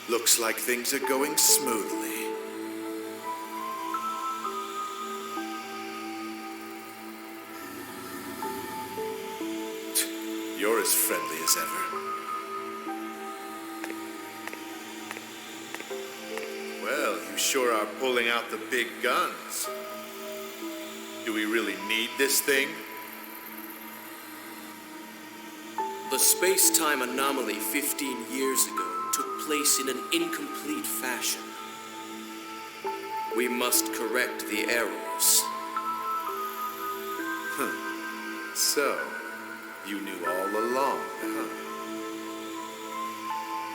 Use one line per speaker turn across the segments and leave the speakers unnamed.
Looks like things are going smoothly. You're as friendly as ever. Well, you sure are pulling out the big guns. Do we really need this thing?
The space-time anomaly 15 years ago took place in an incomplete fashion. We must correct the errors.
So, you knew all along, huh?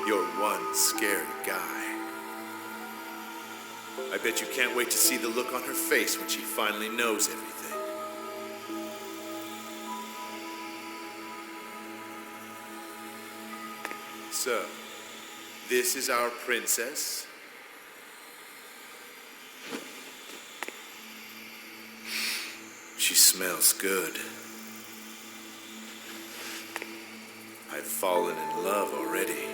You're one scary guy. I bet you can't wait to see the look on her face when she finally knows everything. So, this is our princess? She smells good. I've fallen in love already.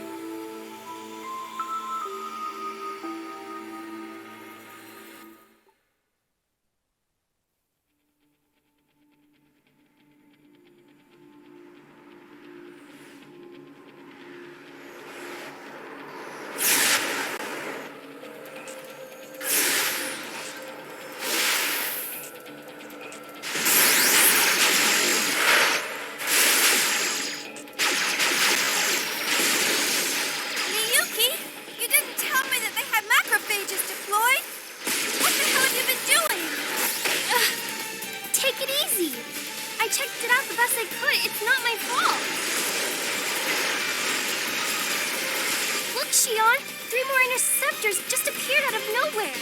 Shion! 3 more interceptors just appeared out of nowhere!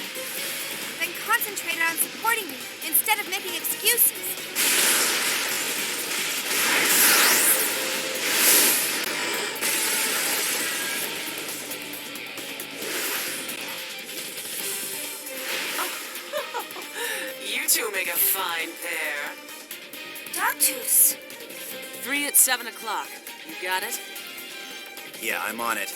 Then concentrated on supporting me, instead of making excuses.
You two make a fine pair.
A.G.W.S.
3 at 7 o'clock. You got it?
Yeah, I'm on it.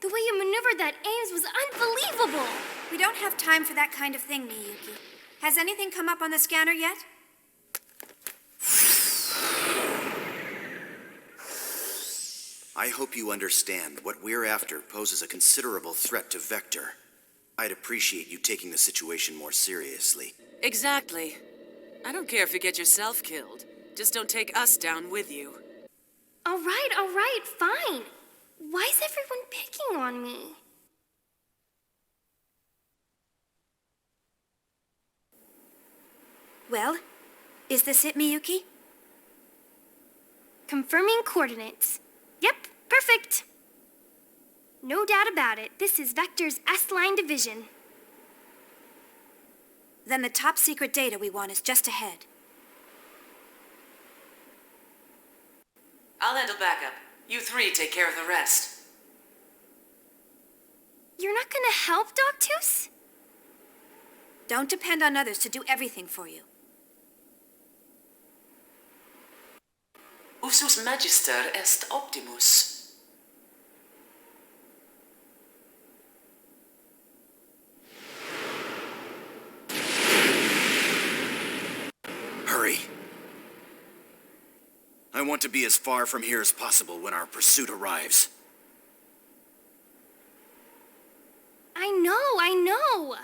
The way you maneuvered that Ames was unbelievable!
We don't have time for that kind of thing, Miyuki. Has anything come up on the scanner yet?
I hope you understand that what we're after poses a considerable threat to Vector. I'd appreciate you taking the situation more seriously.
Exactly. I don't care if you get yourself killed. Just don't take us down with you.
All right, fine. Why is everyone picking on me?
Well, is this it, Miyuki?
Confirming coordinates. Yep, perfect. No doubt about it. This is Vector's S-line division.
Then the top secret data we want is just ahead.
I'll handle backup. You 3 take care of the rest.
You're not gonna help, A.G.W.S?
Don't depend on others to do everything for you.
Usus magister est optimus.
Hurry. I want to be as far from here as possible when our pursuit arrives.
I know.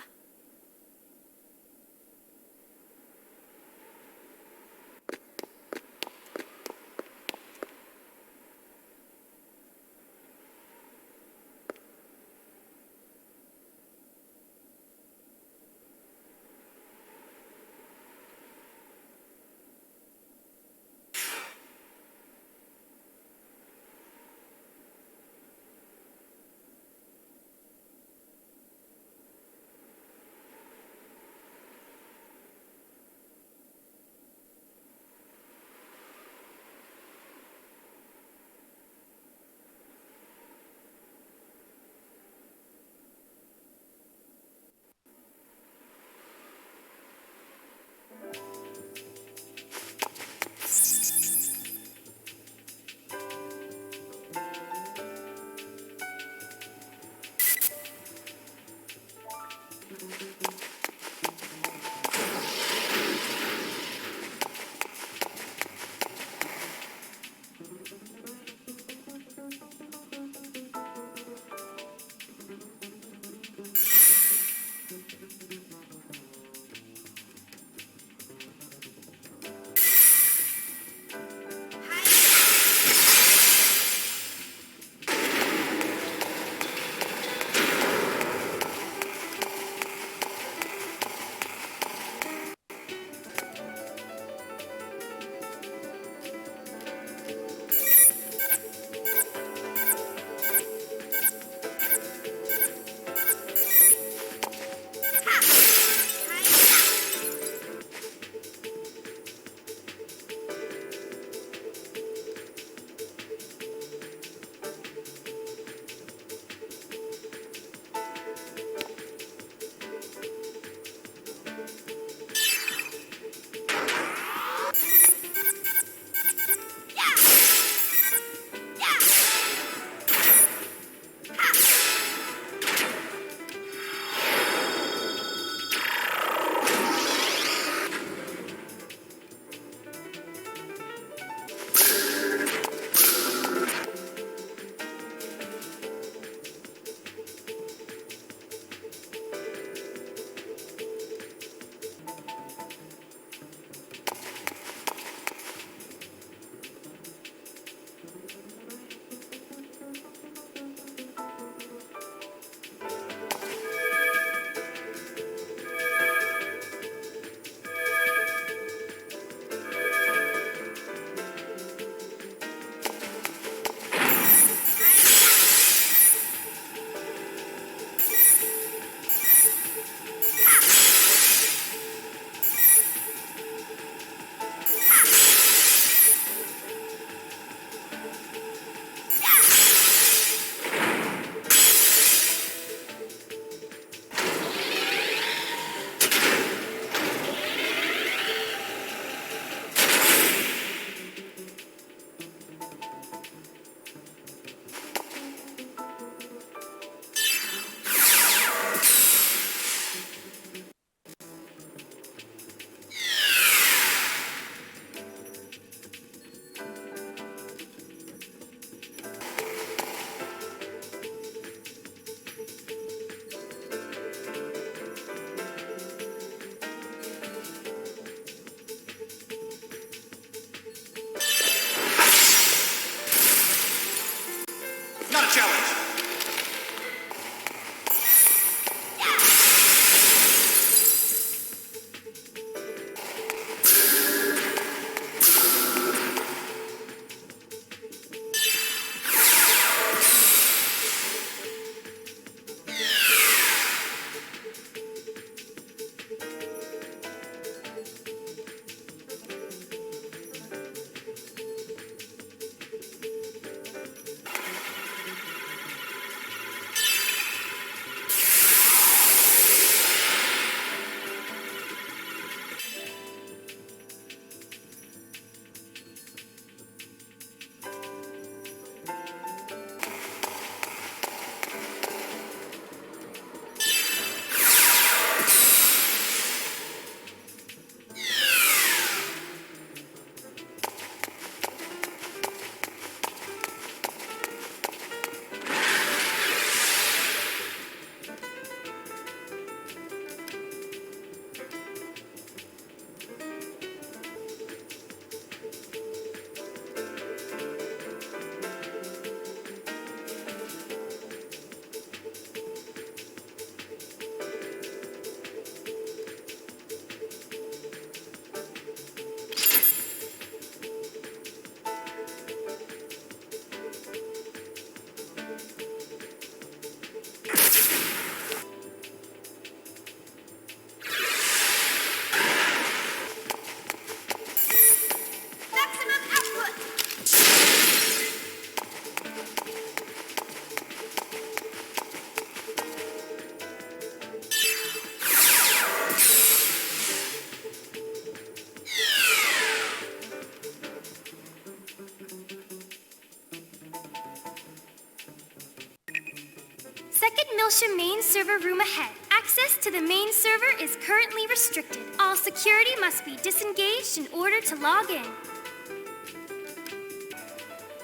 Kodansha main server room ahead. Access to the main server is currently restricted. All security must be disengaged in order to log in.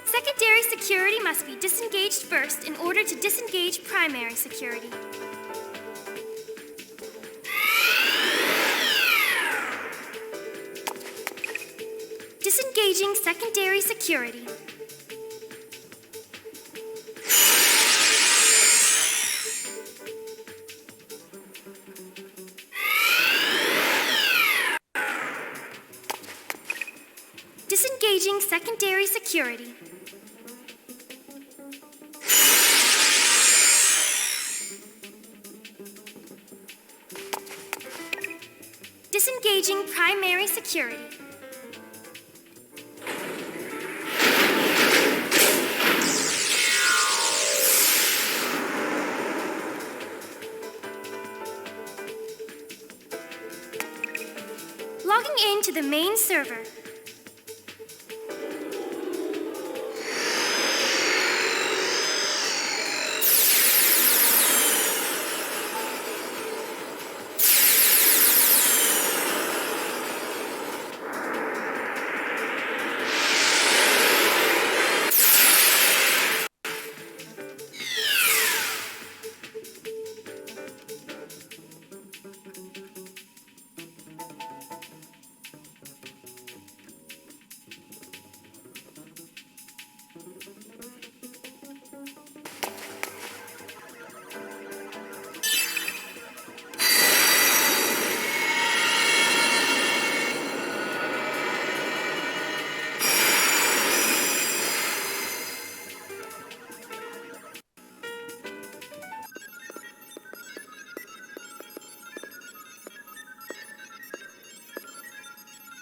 Secondary security must be disengaged first in order to disengage primary security. Disengaging secondary security. Disengaging secondary security. Disengaging primary security. Logging in to the main server.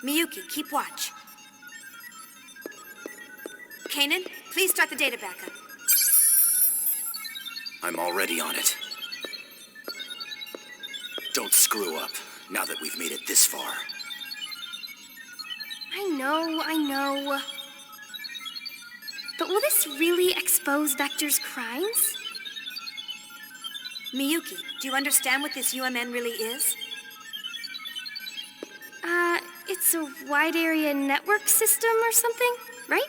Miyuki, keep watch. Kanan, please start the data backup.
I'm already on it. Don't screw up, now that we've made it this far.
I know. But will this really expose Vector's crimes?
Miyuki, do you understand what this UMN really is?
It's a wide area network system or something, right?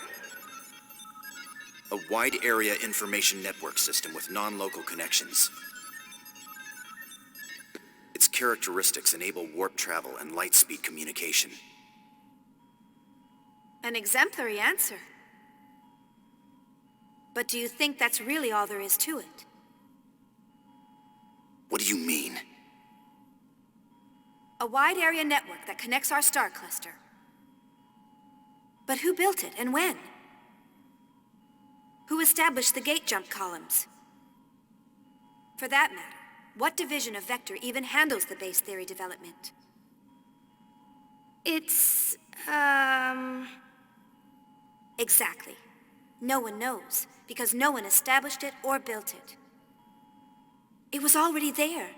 A wide area information network system with non-local connections. Its characteristics enable warp travel and light speed communication.
An exemplary answer. But do you think that's really all there is to it?
What do you mean?
A wide area network that connects our star cluster. But who built it and when? Who established the gate jump columns? For that matter, what division of Vector even handles the base theory development?
It's,
Exactly. No one knows, because no one established it or built it. It was already there.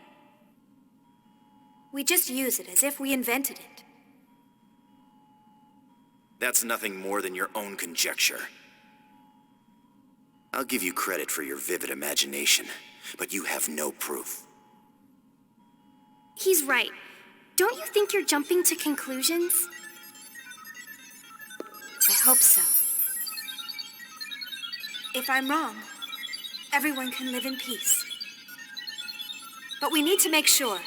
We just use it as if we invented it.
That's nothing more than your own conjecture. I'll give you credit for your vivid imagination, but you have no proof.
he's right. Don't you think you're jumping to conclusions?
I hope so. If I'm wrong, everyone can live in peace. But we need to make sure.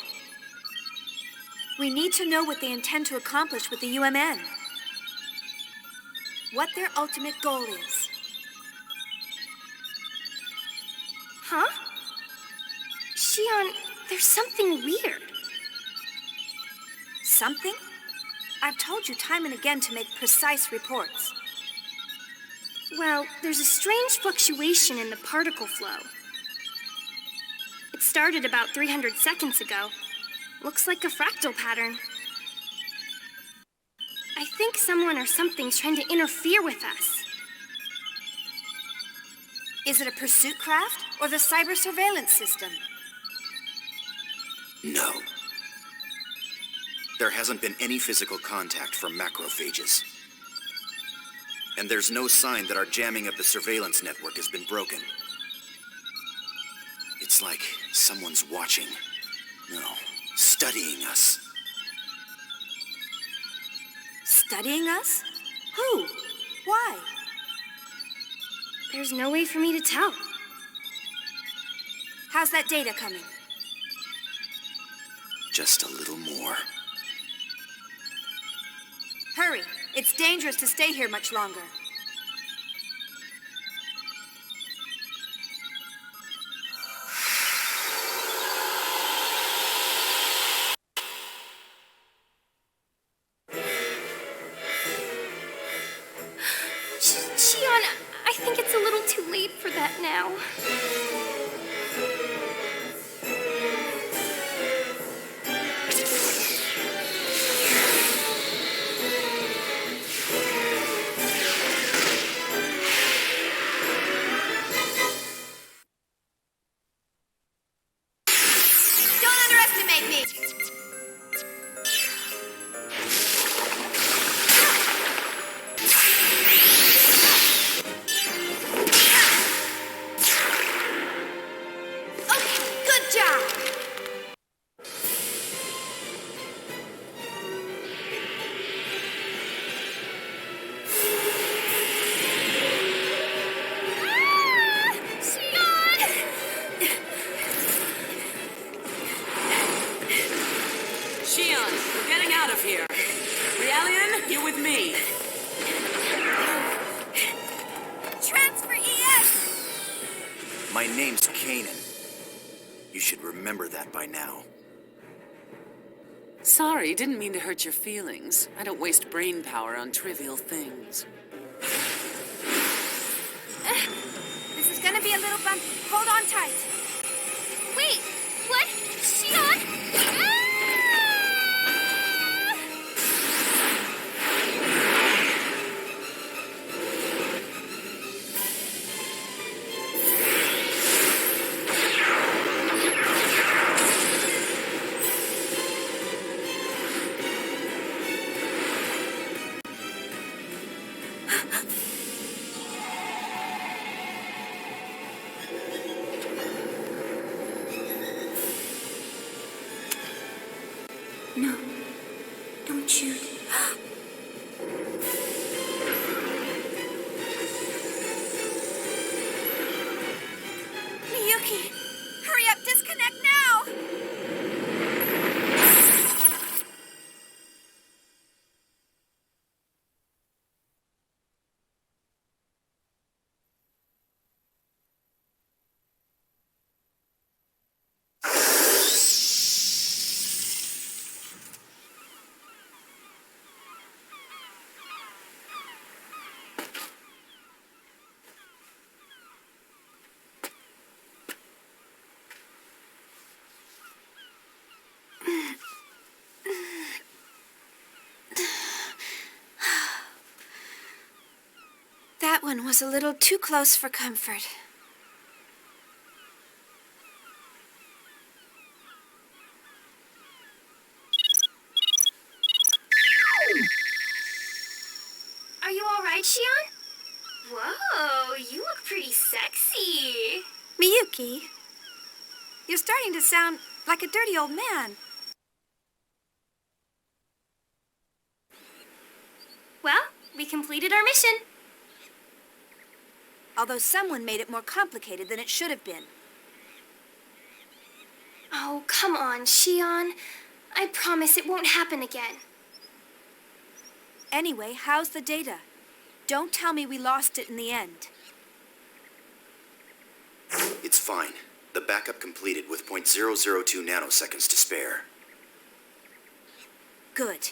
We need to know what they intend to accomplish with the UMN. What their ultimate goal is.
Huh? Shion, there's something weird.
Something? I've told you time and again to make precise reports.
Well, there's a strange fluctuation in the particle flow. It started about 300 seconds ago. Looks like a fractal pattern. I think someone or something's trying to interfere with us.
Is it a pursuit craft or the cyber surveillance system?
No. There hasn't been any physical contact from macrophages. And there's no sign that our jamming of the surveillance network has been broken. It's It's like someone's watching. No, studying us.
Studying us? Who? Why?
There's no way for me to tell.
How's that data coming?
Just a little more.
Hurry. It's dangerous to stay here much longer.
Shion, I think it's a little too late for that now.
Don't underestimate me! Okay, good job!
Shion, we're getting out of here. Realian, you with me.
Transfer ES!
My name's Kanan. You should remember that by now.
Sorry, didn't mean to hurt your feelings. I don't waste brain power on trivial things.
This is gonna be a little bumpy. Hold on tight.
Wait, what? Shion? Ah!
No, don't shoot. Miyuki, hurry up, disconnect now! That one was a little too close for comfort.
Are you all right, Shion? Whoa, you look pretty sexy.
Miyuki, you're starting to sound like a dirty old man.
Well, we completed our mission.
Although someone made it more complicated than it should have been.
Oh, come on, Shion. I promise it won't happen again.
Anyway, how's the data? Don't tell me we lost it in the end.
It's fine. The backup completed with .002 nanoseconds to spare.
Good.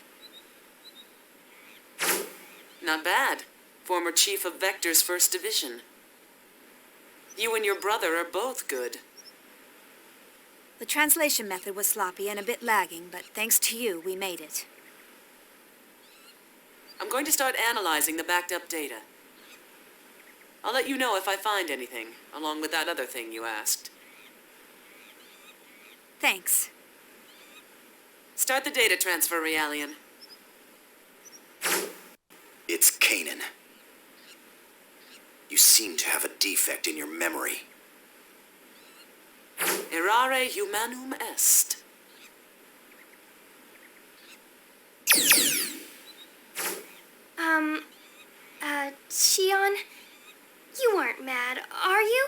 Not bad. Former chief of Vector's 1st Division. You and your brother are both good.
The translation method was sloppy and a bit lagging, but thanks to you, we made it.
I'm going to start analyzing the backed up data. I'll let you know if I find anything, along with that other thing you asked.
Thanks.
Start the data transfer, Realian.
It's Kanan. You seem to have a defect in your memory.
Errare humanum est.
Shion, you weren't mad, are you?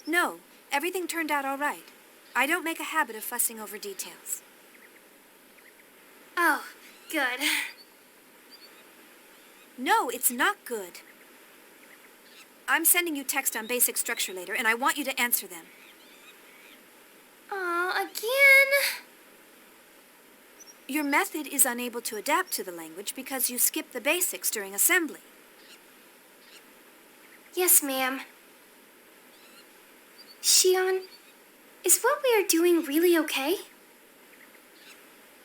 No, everything turned out all right. I don't make a habit of fussing over details.
Oh, good.
No, it's not good. I'm sending you text on basic structure later, and I want you to answer them.
Aw, again?
Your method is unable to adapt to the language because you skip the basics during assembly.
Yes, ma'am. Shion, is what we are doing really okay?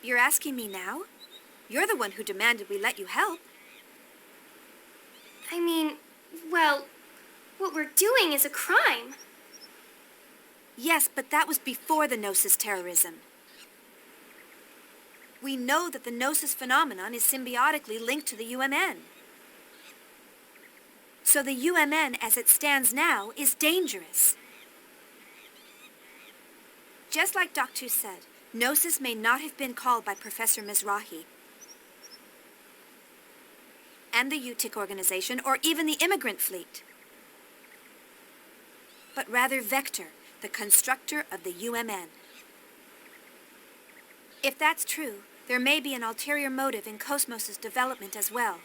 You're asking me now? You're the one who demanded we let you help.
I mean, well, what we're doing is a crime.
Yes, but that was before the Gnosis terrorism. We know that the Gnosis phenomenon is symbiotically linked to the UMN. So the UMN, as it stands now, is dangerous. Just like Doctor said, Gnosis may not have been called by Professor Mizrahi and the UTIC organization, or even the immigrant fleet, but rather Vector, the constructor of the UMN. If that's true, there may be an ulterior motive in KOS-MOS's development as well.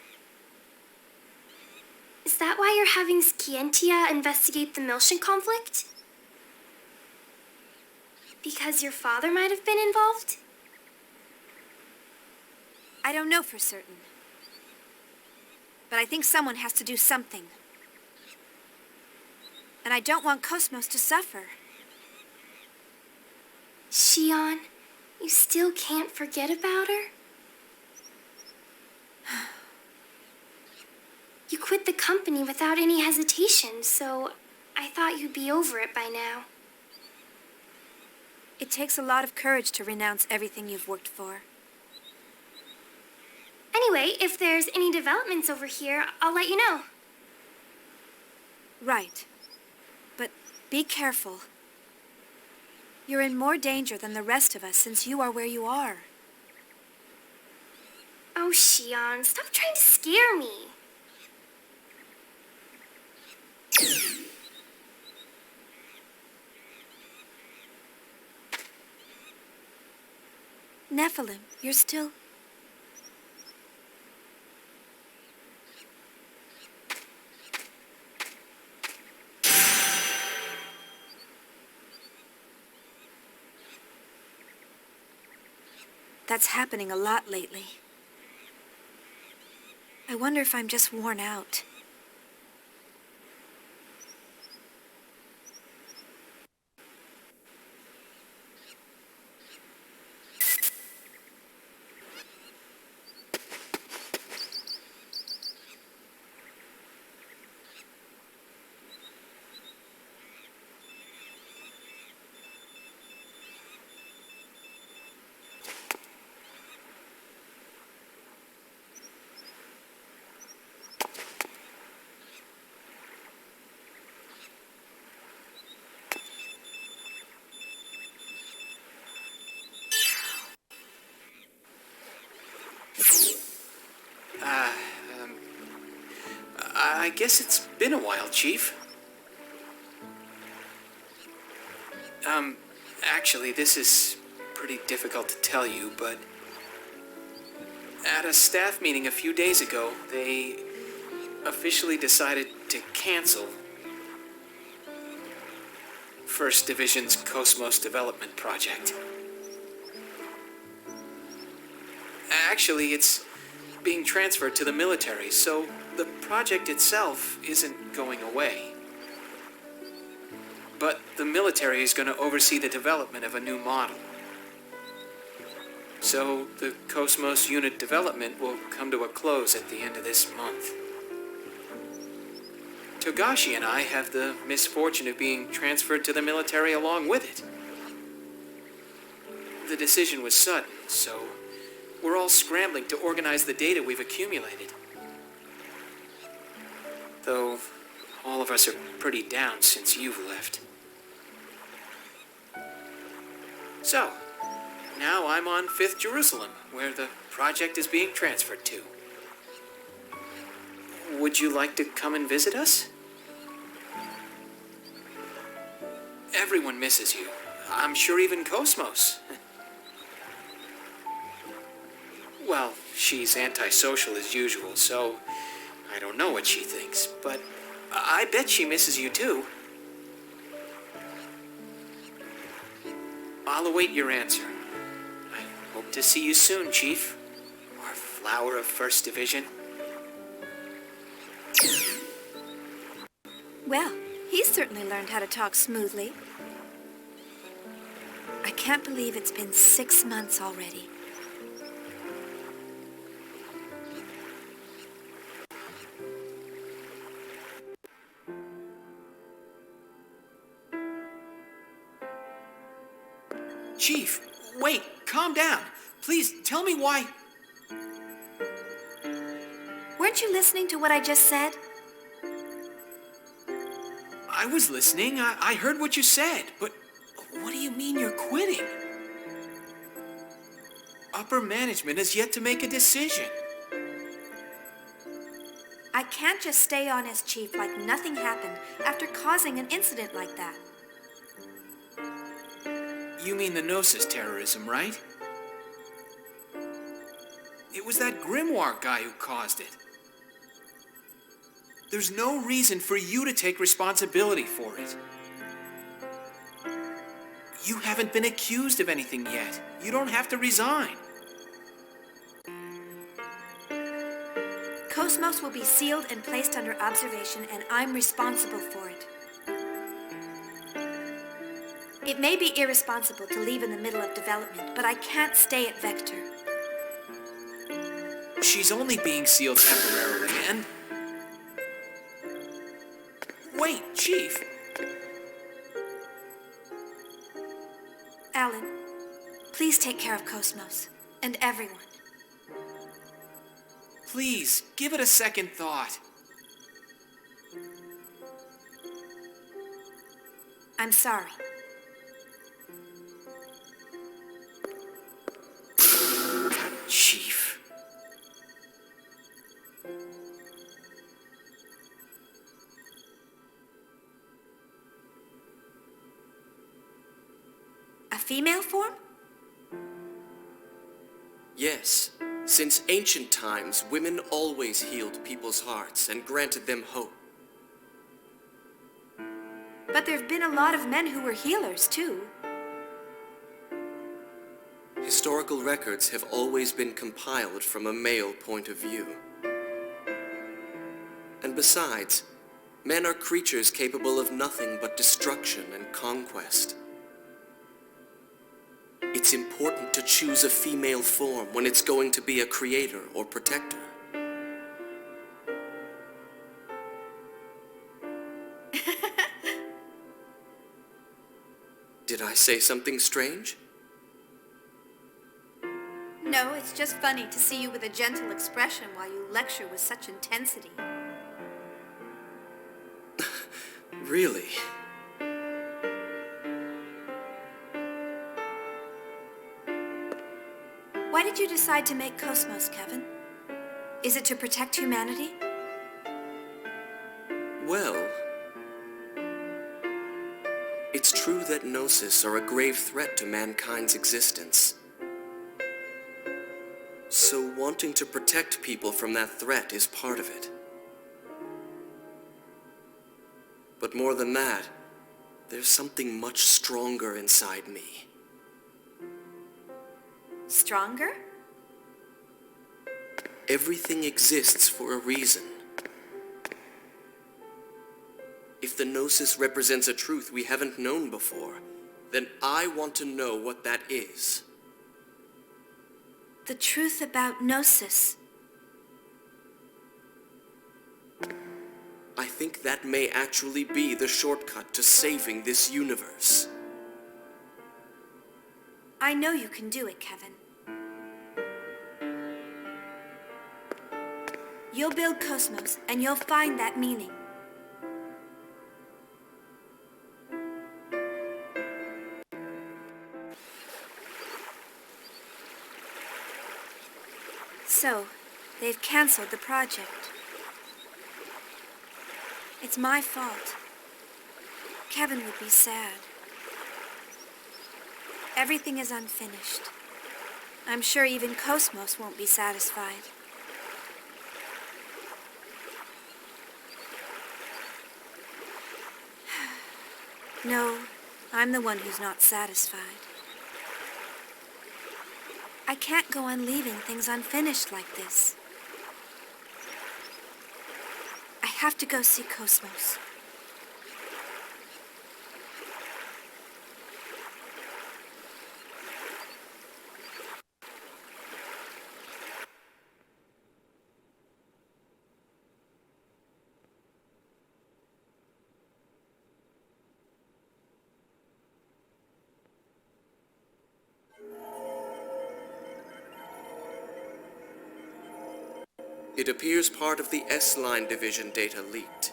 Is that why you're having Scientia investigate the Miltian conflict? Because your father might have been involved?
I don't know for certain. But I think someone has to do something. And I don't want KOS-MOS to suffer.
Shion, you still can't forget about her? You quit the company without any hesitation, so I thought you'd be over it by now.
It takes a lot of courage to renounce everything you've worked for.
Anyway, if there's any developments over here, I'll let you know.
Right. But be careful. You're in more danger than the rest of us since you are where you are.
Oh, Shion, stop trying to scare me.
Nephilim, you're still... That's happening a lot lately. I wonder if I'm just worn out.
I guess it's been a while, Chief. Actually, this is pretty difficult to tell you, but at a staff meeting a few days ago, they officially decided to cancel First Division's KOS-MOS development project. Actually, it's being transferred to the military, so the project itself isn't going away. But the military is going to oversee the development of a new model. So the KOS-MOS unit development will come to a close at the end of this month. Togashi and I have the misfortune of being transferred to the military along with it. The decision was sudden, so we're all scrambling to organize the data we've accumulated. Though all of us are pretty down since you've left. So, now I'm on 5th Jerusalem, where the project is being transferred to. Would you like to come and visit us? Everyone misses you. I'm sure even KOS-MOS. Well, she's antisocial as usual, so I don't know what she thinks, but I bet she misses you too. I'll await your answer. I hope to see you soon, Chief. Or Flower of 1st Division.
Well, he's certainly learned how to talk smoothly. I can't believe it's been 6 months already.
Chief, wait, calm down. Please, tell me why...
Weren't you listening to what I just said?
I was listening. I heard what you said, but what do you mean you're quitting? Upper management has yet to make a decision.
I can't just stay on as chief like nothing happened after causing an incident like that.
You mean the Gnosis terrorism, right? It was that Grimoire guy who caused it. There's no reason for you to take responsibility for it. You haven't been accused of anything yet. You don't have to resign.
KOS-MOS will be sealed and placed under observation, and I'm responsible for it. It may be irresponsible to leave in the middle of development, but I can't stay at Vector.
She's only being sealed temporarily, and... Wait, Chief.
Alan, please take care of KOS-MOS and everyone.
Please, give it a second thought.
I'm sorry.
Chief.
A female form?
Yes. Since ancient times, women always healed people's hearts and granted them hope.
But there have been a lot of men who were healers, too.
Historical records have always been compiled from a male point of view. And besides, men are creatures capable of nothing but destruction and conquest. It's important to choose a female form when it's going to be a creator or protector. Did I say something strange?
No, it's just funny to see you with a gentle expression while you lecture with such intensity.
Really?
Why did you decide to make KOS-MOS, Kevin? Is it to protect humanity?
Well, it's true that Gnosis are a grave threat to mankind's existence. So wanting to protect people from that threat is part of it. But more than that, there's something much stronger inside me.
Stronger?
Everything exists for a reason. If the Gnosis represents a truth we haven't known before, then I want to know what that is.
The truth about Gnosis.
I think that may actually be the shortcut to saving this universe.
I know you can do it, Kevin. You'll build KOS-MOS, and you'll find that meaning. So, they've canceled the project. It's my fault. Kevin would be sad. Everything is unfinished. I'm sure even KOS-MOS won't be satisfied. No, I'm the one who's not satisfied. I can't go on leaving things unfinished like this. I have to go see KOS-MOS.
It appears part of the S-Line division data leaked.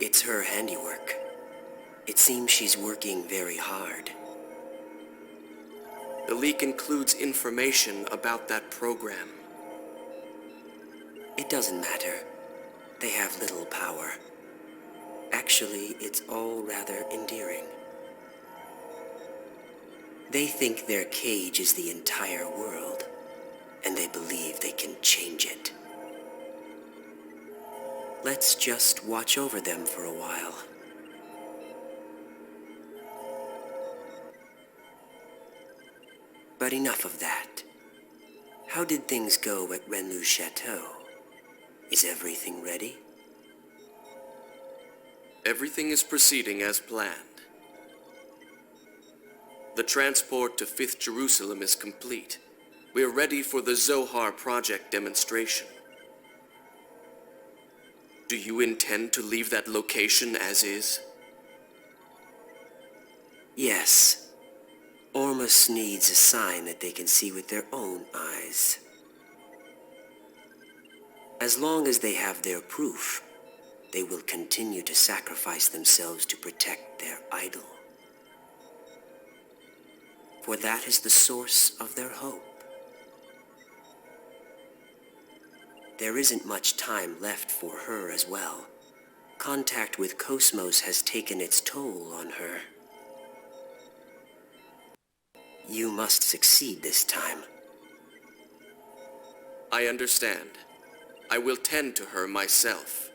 It's her handiwork. It seems she's working very hard.
The leak includes information about that program.
It doesn't matter. They have little power. Actually, it's all rather endearing. They think their cage is the entire world, and they believe they can change it. Let's just watch over them for a while. But enough of that. How did things go at Renlu's chateau? Is everything ready?
Everything is proceeding as planned. The transport to 5th Jerusalem is complete. We're ready for the Zohar project demonstration. Do you intend to leave that location as is?
Yes. Ormus needs a sign that they can see with their own eyes. As long as they have their proof, they will continue to sacrifice themselves to protect their idol. For that is the source of their hope. There isn't much time left for her as well. Contact with KOS-MOS has taken its toll on her. You must succeed this time.
I understand. I will tend to her myself.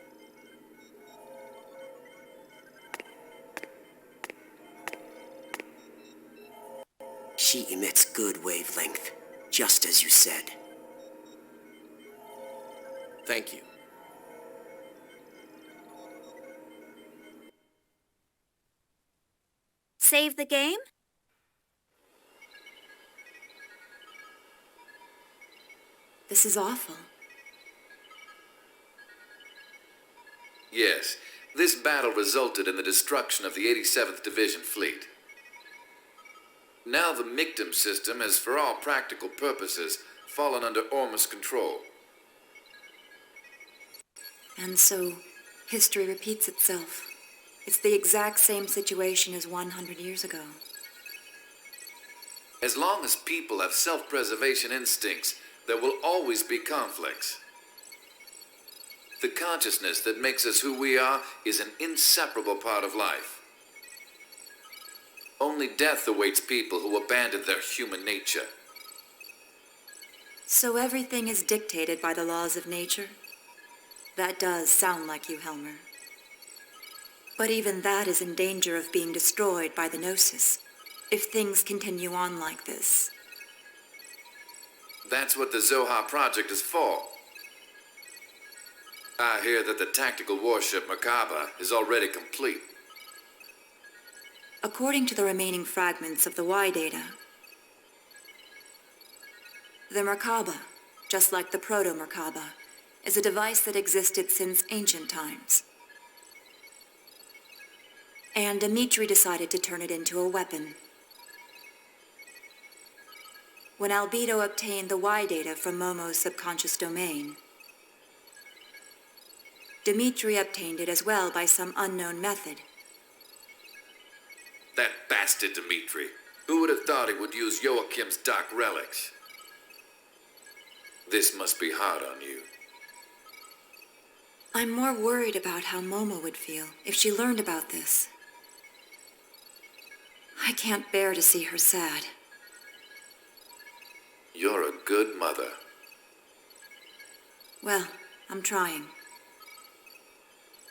She emits good wavelength, just as you said.
Thank you.
Save the game?
This is awful.
Yes, this battle resulted in the destruction of the 87th Division fleet. Now the Michtam system has, for all practical purposes, fallen under Ormus control.
And so, history repeats itself. It's the exact same situation as 100 years ago.
As long as people have self-preservation instincts, there will always be conflicts. The consciousness that makes us who we are is an inseparable part of life. Only death awaits people who abandon their human nature.
So everything is dictated by the laws of nature? That does sound like you, Helmer. But even that is in danger of being destroyed by the Gnosis, if things continue on like this.
That's what the Zohar project is for. I hear that the tactical warship Merkaba is already complete.
According to the remaining fragments of the Y data, the Merkaba, just like the proto-Merkaba, is a device that existed since ancient times. And Dimitri decided to turn it into a weapon. When Albedo obtained the Y data from Momo's subconscious domain, Dimitri obtained it as well by some unknown method.
That bastard Dimitri. Who would have thought he would use Joachim's dark relics? This must be hard on you.
I'm more worried about how Momo would feel if she learned about this. I can't bear to see her sad.
You're a good mother.
Well, I'm trying.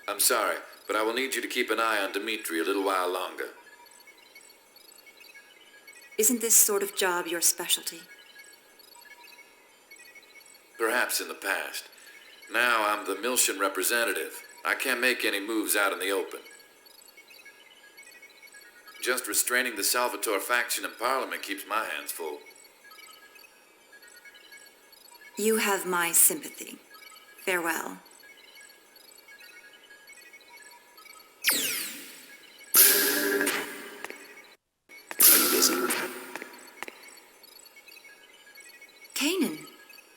I'm sorry, but I will need you to keep an eye on Dimitri a little while longer.
Isn't this sort of job your specialty?
Perhaps in the past. Now I'm the Miltian representative. I can't make any moves out in the open. Just restraining the Salvatore faction in Parliament keeps my hands full.
You have my sympathy. Farewell.
Are you busy?
Kanan.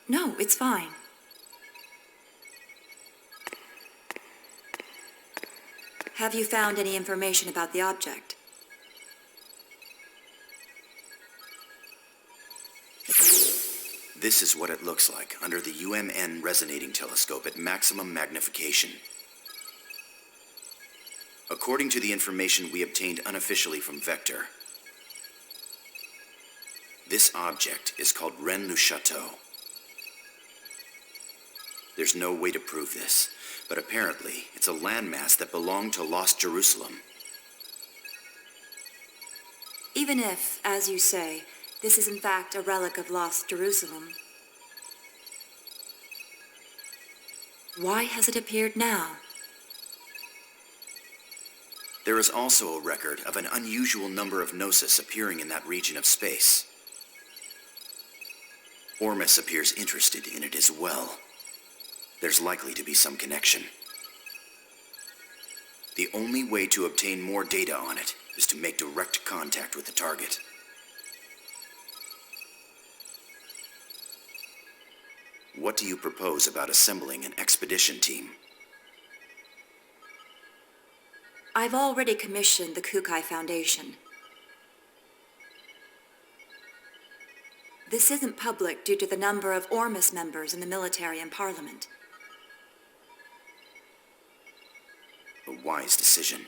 No, it's fine. Have you found any information about the object?
This is what it looks like under the UMN resonating telescope at maximum magnification. According to the information we obtained unofficially from Vector, this object is called Rennes-le-Château. There's no way to prove this, but apparently it's a landmass that belonged to Lost Jerusalem.
Even if, as you say, this is in fact a relic of Lost Jerusalem, why has it appeared now?
There is also a record of an unusual number of Gnosis appearing in that region of space. Ormus appears interested in it as well. There's likely to be some connection. The only way to obtain more data on it is to make direct contact with the target. What do you propose about assembling an expedition team?
I've already commissioned the Kukai Foundation. This isn't public due to the number of Ormus members in the military and parliament.
A wise decision.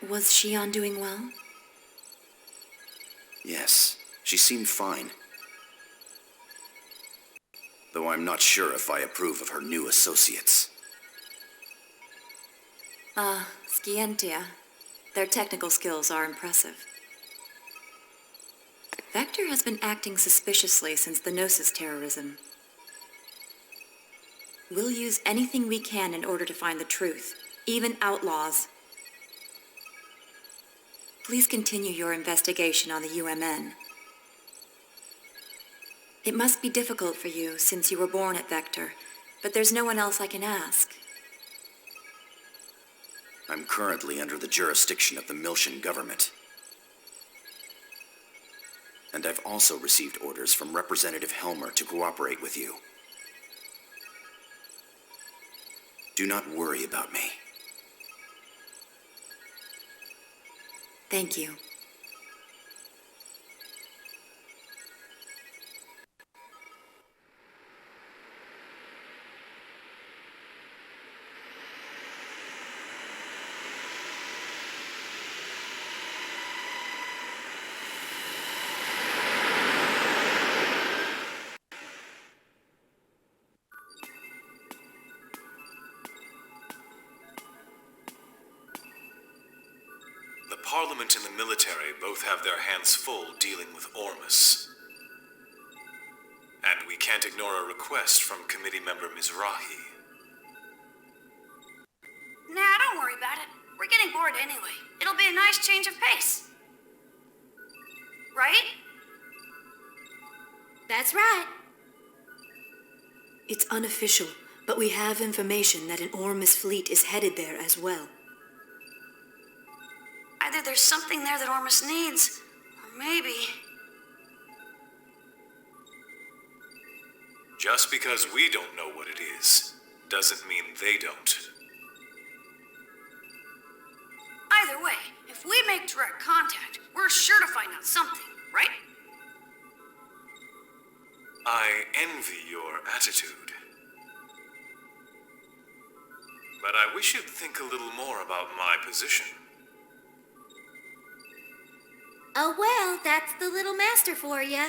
Was Shion doing well?
Yes, she seemed fine. Though I'm not sure if I approve of her new associates.
Scientia. Their technical skills are impressive. Vector has been acting suspiciously since the Gnosis terrorism. We'll use anything we can in order to find the truth, even outlaws. Please continue your investigation on the UMN. It must be difficult for you since you were born at Vector, but there's no one else I can ask.
I'm currently under the jurisdiction of the Miltian government. And I've also received orders from Representative Helmer to cooperate with you. Do not worry about me.
Thank you.
The Parliament and the military both have their hands full dealing with Ormus. And we can't ignore a request from committee member Mizrahi.
Nah, don't worry about it. We're getting bored anyway. It'll be a nice change of pace. Right?
That's right.
It's unofficial, but we have information that an Ormus fleet is headed there as well.
Either there's something there that Ormus needs, or maybe...
Just because we don't know what it is, doesn't mean they don't.
I Either way, if we make direct contact, we're sure to find out something, right?
I envy your attitude. But I wish you'd think a little more about my position.
Oh well, that's the little master for ya.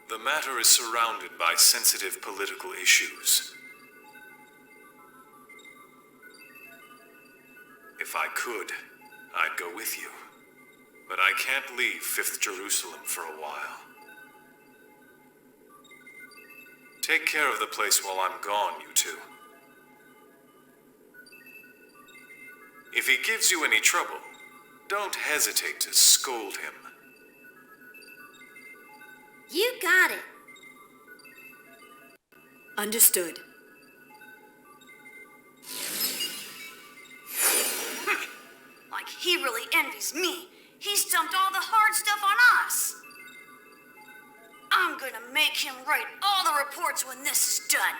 The matter is surrounded by sensitive political issues. If I could, I'd go with you. But I can't leave 5th Jerusalem for a while. Take care of the place while I'm gone, you two. If he gives you any trouble, don't hesitate to scold him.
You got it.
Understood.
Like he really envies me. He's dumped all the hard stuff on us. I'm gonna make him write all the reports when this is done.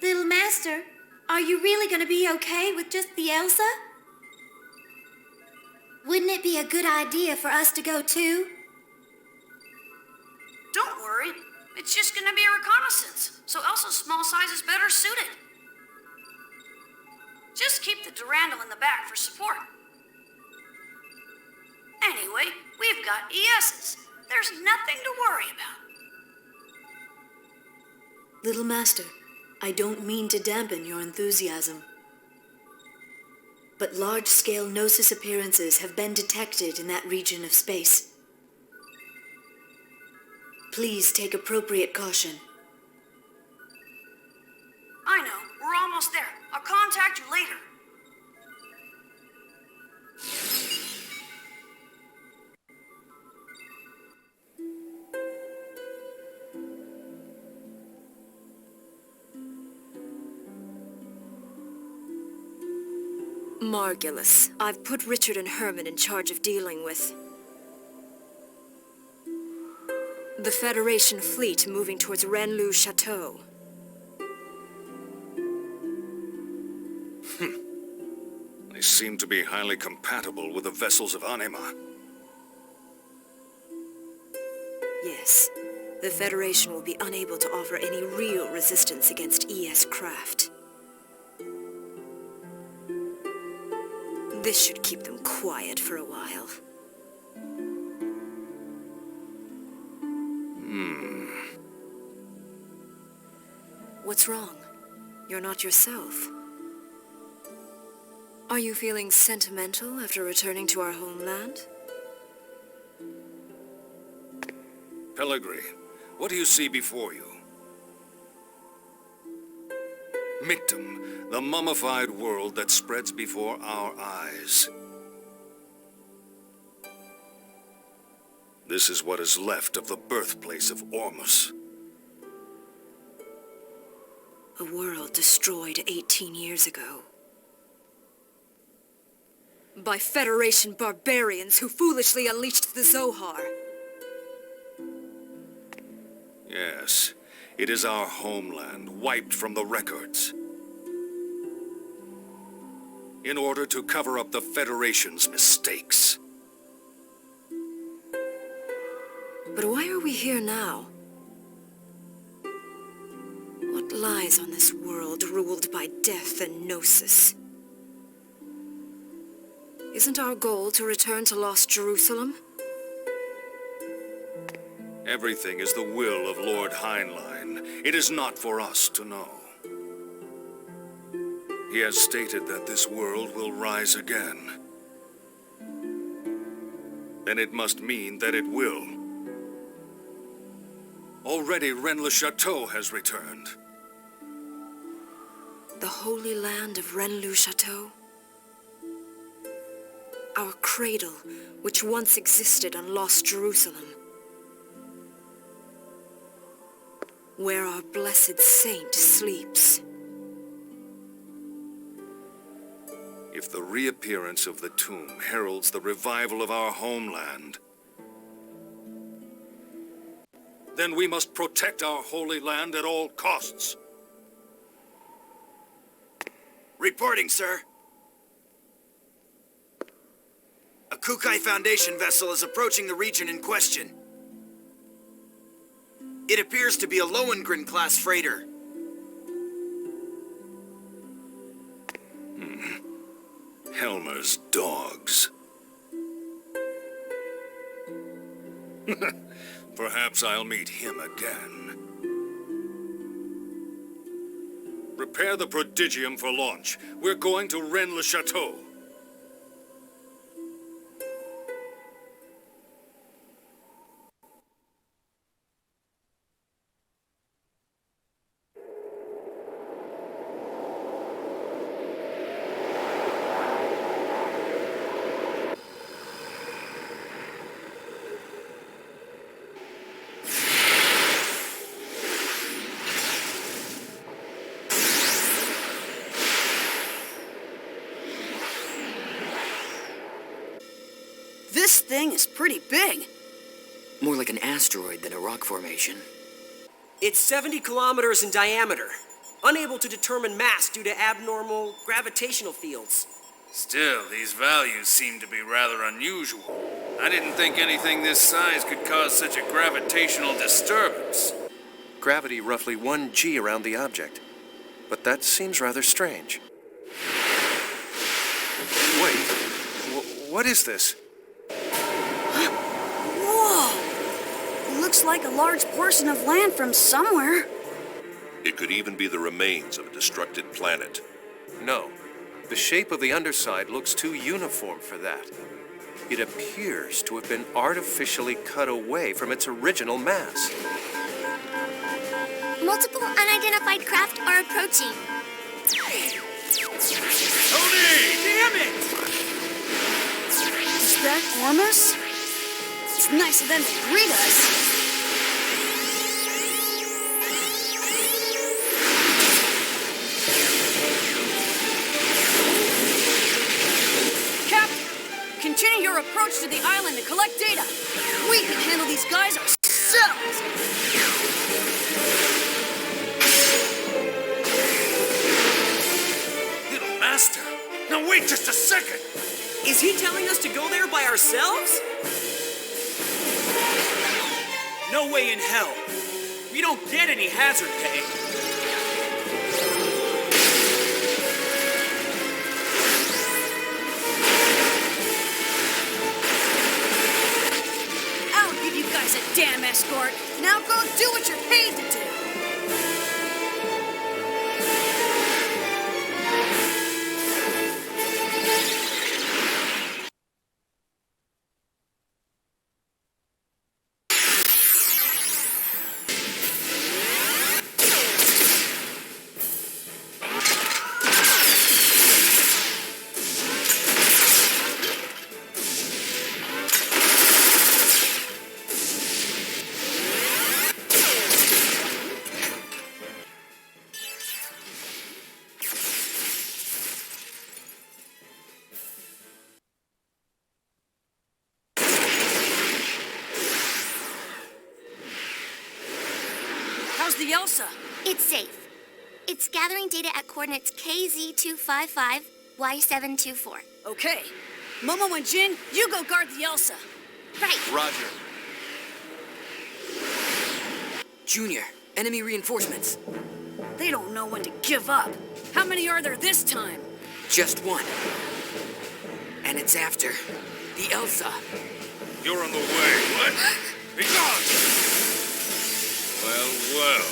Little master, are you really gonna be okay with just the Elsa? Wouldn't it be a good idea for us to go too?
Don't worry. It's just gonna be a reconnaissance, so Elsa's small size is better suited. Just keep the Durandal in the back for support. Anyway, we've got ESs. There's nothing to worry about.
Little Master, I don't mean to dampen your enthusiasm. But large-scale Gnosis appearances have been detected in that region of space. Please take appropriate caution.
I know. We're almost there. I'll contact you later.
Margulis, I've put Richard and Herman in charge of dealing with the Federation fleet moving towards Renlu Chateau.
They seem to be highly compatible with the vessels of Anima.
Yes, the Federation will be unable to offer any real resistance against ES craft. This should keep them quiet for a while. What's wrong? You're not yourself. Are you feeling sentimental after returning to our homeland?
Pellegrini, what do you see before you? Michtam, the mummified world that spreads before our eyes. This is what is left of the birthplace of Ormus.
A world destroyed 18 years ago. By Federation barbarians who foolishly unleashed the Zohar.
Yes, it is our homeland, wiped from the records. In order to cover up the Federation's mistakes.
But why are we here now? What lies on this world ruled by death and Gnosis? Isn't our goal to return to Lost Jerusalem?
Everything is the will of Lord Heinlein. It is not for us to know. He has stated that this world will rise again. Then it must mean that it will. Already Rennes le Chateau has returned.
The holy land of Renlu Chateau? Our cradle, which once existed on Lost Jerusalem. Where our blessed saint sleeps.
If the reappearance of the tomb heralds the revival of our homeland, then we must protect our holy land at all costs.
Reporting, sir. A Kukai Foundation vessel is approaching the region in question. It appears to be a Lohengrin-class freighter.
Helmer's dogs. Perhaps I'll meet him again. Prepare the prodigium for launch. We're going to Rennes-le-Chateau.
This thing is pretty big.
More like an asteroid than a rock formation.
It's 70 kilometers in diameter, unable to determine mass due to abnormal gravitational fields.
Still, these values seem to be rather unusual. I didn't think anything this size could cause such a gravitational disturbance.
Gravity roughly 1 g around the object. But that seems rather strange. Wait, what is this?
Whoa! Looks like a large portion of land from somewhere.
It could even be the remains of a destructed planet.
No. The shape of the underside looks too uniform for that. It appears to have been artificially cut away from its original mass.
Multiple unidentified craft are approaching.
Tony!
Damn it! Is that Ormus? It's nice of them to greet us. Captain, continue your approach to the island to collect data. We can handle these guys ourselves.
Little master! Now wait just a second!
Is he telling us to go there by ourselves?
No way in hell. We don't get any hazard pay.
I'll give you guys a damn escort. Now go do what you're paid to do. How's the Elsa?
It's safe. It's gathering data at coordinates KZ255, Y724.
Okay. Momo and Jin, you go guard the Elsa.
Right.
Roger.
Junior, enemy reinforcements.
They don't know when to give up. How many are there this time?
Just one. And it's after the Elsa.
You're on the way. What? Be gone! Well.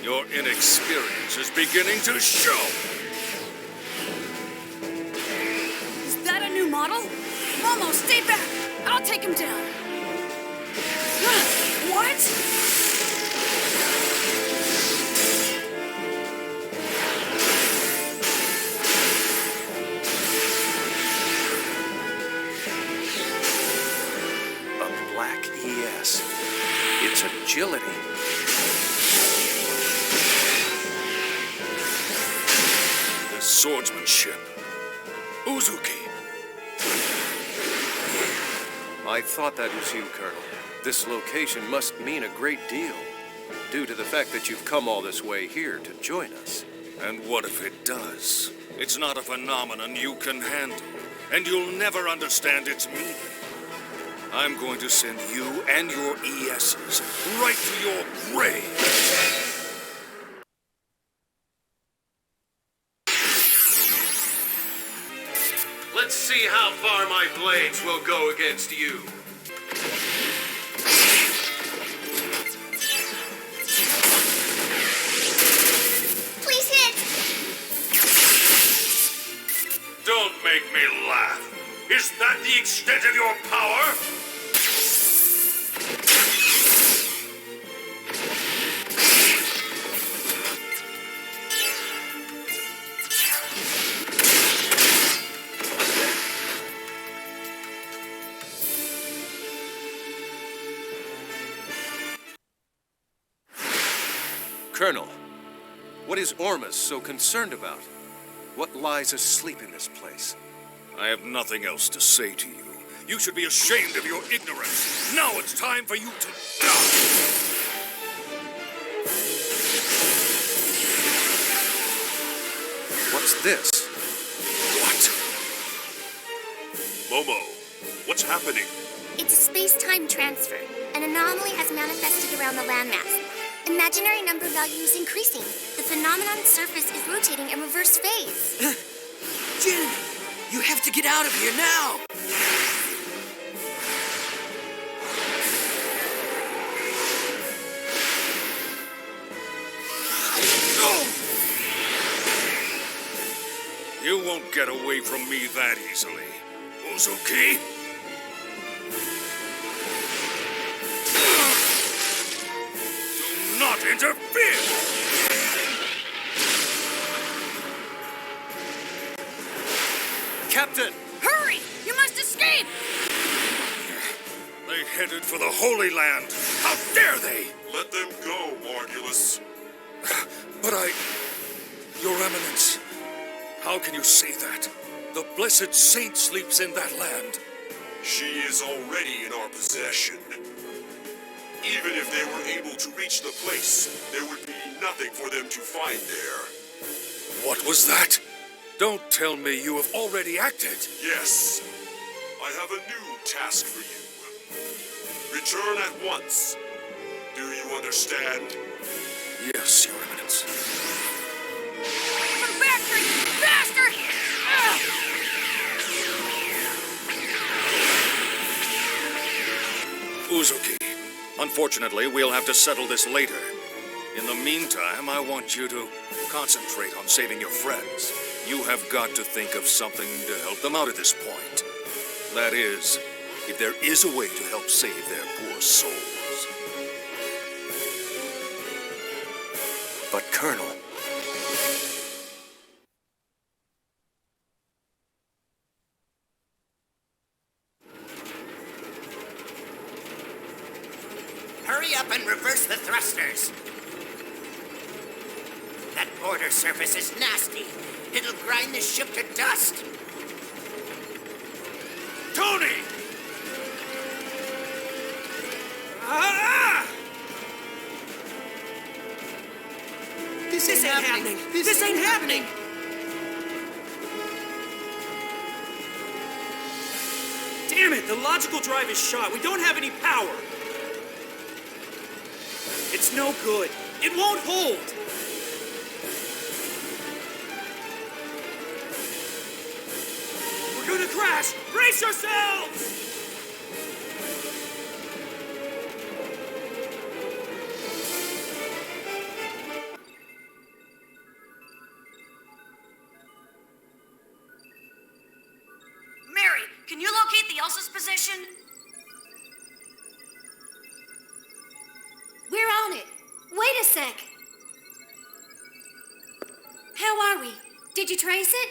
Your inexperience is beginning to show.
Is that a new model? Momo, stay back! I'll take him down. What?
A black ES. Its agility.
This swordsmanship. Uzuki.
I thought that was you, Colonel. This location must mean a great deal, due to the fact that you've come all this way here to join us.
And what if it does? It's not a phenomenon you can handle, and you'll never understand its meaning. I'm going to send you and your ESs right to your grave.
Let's see how far my blades will go against you.
Please hit!
Don't make me laugh. Is that the extent of your power?
Colonel, what is Ormus so concerned about? What lies asleep in this place?
I have nothing else to say to you. You should be ashamed of your ignorance. Now it's time for you to die!
What's this?
What? Momo, what's happening?
It's a space-time transfer. An anomaly has manifested around the landmass. Imaginary number value is increasing. The phenomenon's surface is rotating in reverse phase.
Jin, you have to get out of here now!
You won't get away from me that easily. Uzuki? Do not interfere!
Captain!
Hurry! You must escape!
They headed for the Holy Land. How dare they?
Let them go, Morgulus.
But Your Eminence, how can you say that? The blessed saint sleeps in that land.
She is already in our possession. Even if they were able to reach the place, there would be nothing for them to find there.
What was that? Don't tell me you have already acted.
Yes. I have a new task for you. Return at once. Do you understand?
Yes, Your Eminence.
Come back here, you bastard!
Uzuki, unfortunately, we'll have to settle this later. In the meantime, I want you to concentrate on saving your friends. You have got to think of something to help them out at this point. That is, if there is a way to help save their poor souls.
But, Colonel...
Hurry up and reverse the thrusters. That border surface is nasty. It'll grind the ship to dust.
Tony! Ah!
This ain't happening. This ain't happening.
Damn it, the logical drive is shot. We don't have any power. It's no good. It won't hold. We're gonna crash. Brace yourselves!
Mary, can you locate the Elsa's position?
We're on it. Wait a sec. How are we? Did you trace it?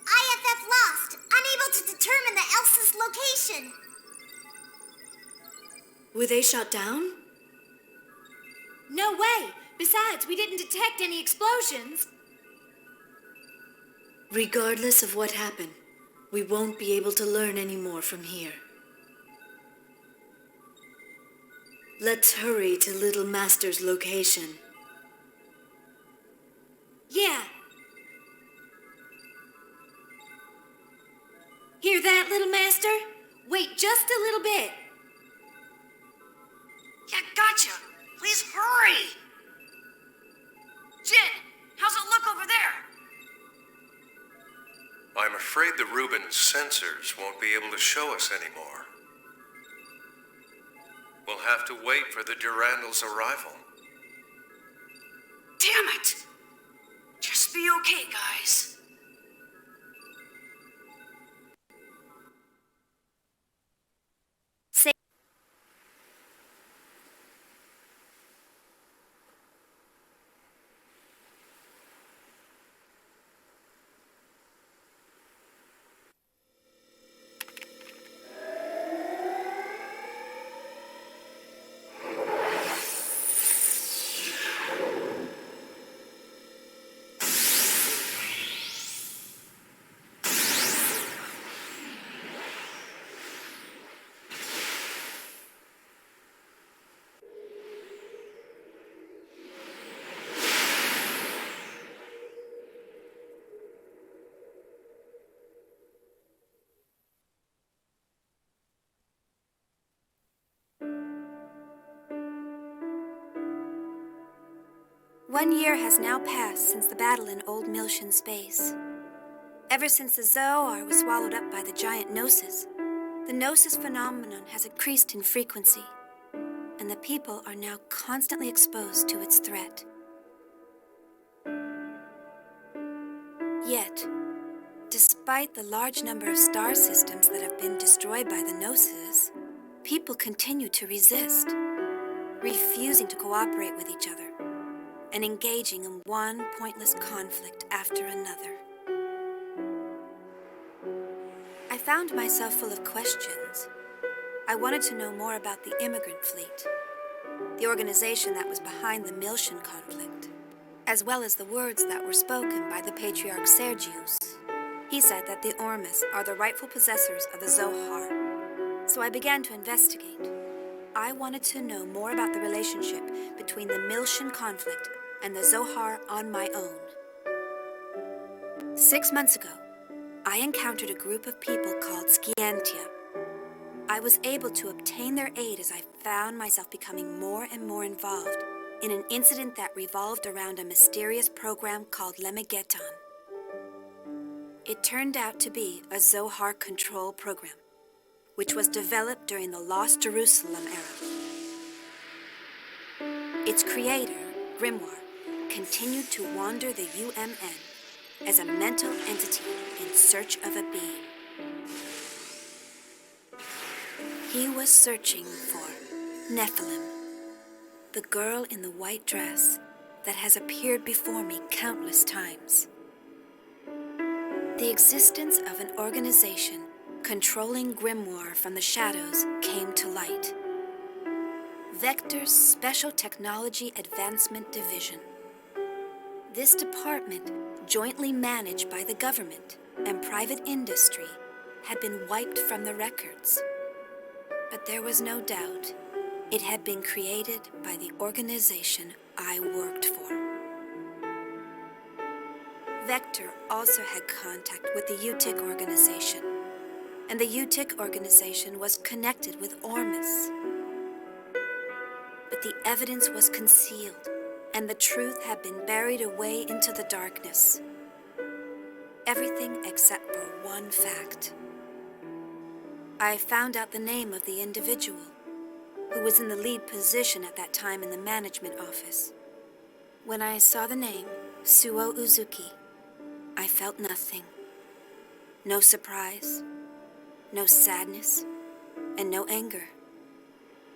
IFF lost, unable to determine the Elsa's location.
Were they shot down?
No way. Besides, we didn't detect any explosions.
Regardless of what happened, we won't be able to learn any more from here. Let's hurry to Little Master's location.
Yeah. Hear that, Little Master? Wait just a little bit.
Yeah, gotcha. Please hurry. Jin, how's it look over there?
I'm afraid the Rubens sensors won't be able to show us anymore. We'll have to wait for the Durandal's arrival.
Damn it. Just be okay, guys.
One year has now passed since the battle in Old Miltian space. Ever since the Zohar was swallowed up by the giant Gnosis, the Gnosis phenomenon has increased in frequency, and the people are now constantly exposed to its threat. Yet, despite the large number of star systems that have been destroyed by the Gnosis, people continue to resist, refusing to cooperate with each other, and engaging in one pointless conflict after another. I found myself full of questions. I wanted to know more about the immigrant fleet, the organization that was behind the Miltian conflict, as well as the words that were spoken by the patriarch Sergius. He said that the Ormus are the rightful possessors of the Zohar. So I began to investigate. I wanted to know more about the relationship between the Miltian conflict and the Zohar on my own. 6 months ago, I encountered a group of people called Scientia. I was able to obtain their aid as I found myself becoming more and more involved in an incident that revolved around a mysterious program called Lemegeton. It turned out to be a Zohar control program, which was developed during the Lost Jerusalem era. Its creator, Grimoire, continued to wander the UMN as a mental entity in search of a being. He was searching for Nephilim, the girl in the white dress that has appeared before me countless times. The existence of an organization controlling Grimoire from the shadows came to light. Vector's Special Technology Advancement Division. This department, jointly managed by the government and private industry, had been wiped from the records. But there was no doubt it had been created by the organization I worked for. Vector also had contact with the UTIC organization, and the UTIC organization was connected with Ormus. But the evidence was concealed, and the truth had been buried away into the darkness. Everything except for one fact. I found out the name of the individual who was in the lead position at that time in the management office. When I saw the name, Shion Uzuki, I felt nothing. No surprise, no sadness, and no anger.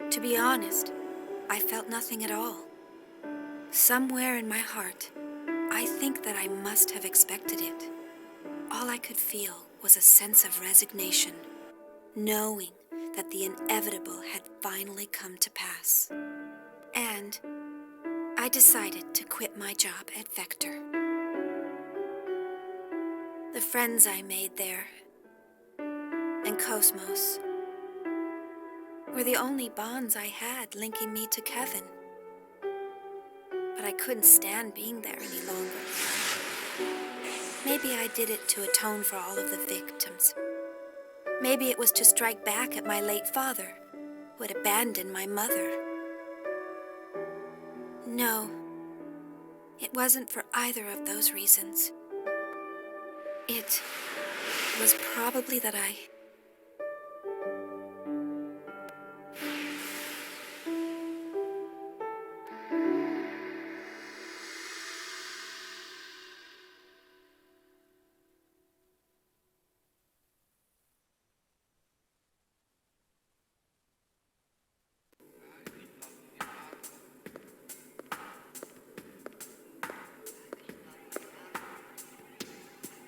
To be honest, I felt nothing at all. Somewhere in my heart, I think that I must have expected it. All I could feel was a sense of resignation, knowing that the inevitable had finally come to pass. And I decided to quit my job at Vector. The friends I made there, and KOS-MOS, were the only bonds I had linking me to Kevin. But I couldn't stand being there any longer. Maybe I did it to atone for all of the victims. Maybe it was to strike back at my late father, who had abandoned my mother. No, it wasn't for either of those reasons. It was probably that I...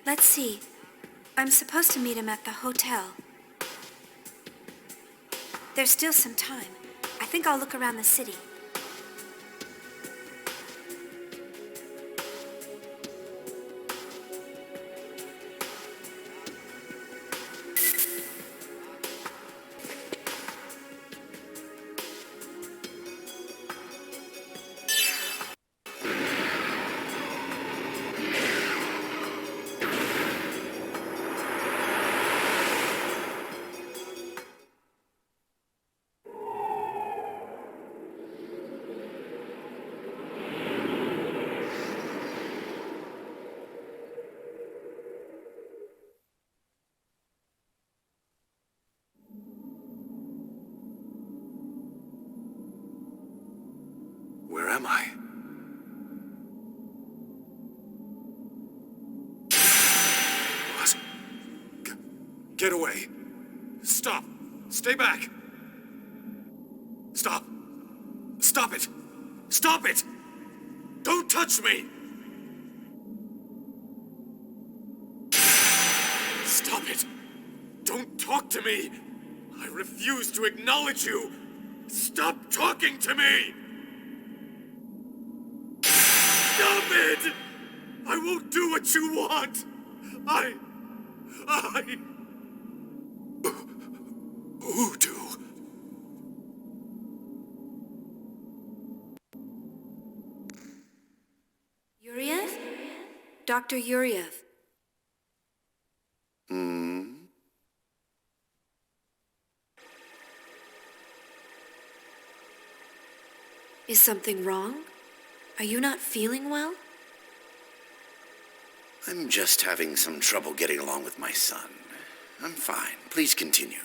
Let's see. I'm supposed to meet him at the hotel. There's still some time. I think I'll look around the city.
Where am I? What? Get away. Stop. Stay back. Stop. Stop it. Stop it. Don't touch me. Stop it. Don't talk to me. I refuse to acknowledge you. Stop talking to me. Stop it! I won't do what you want! Voodoo.
Yuriev? Dr. Yuriev. Is something wrong? Are you not feeling well?
I'm just having some trouble getting along with my son. I'm fine. Please continue.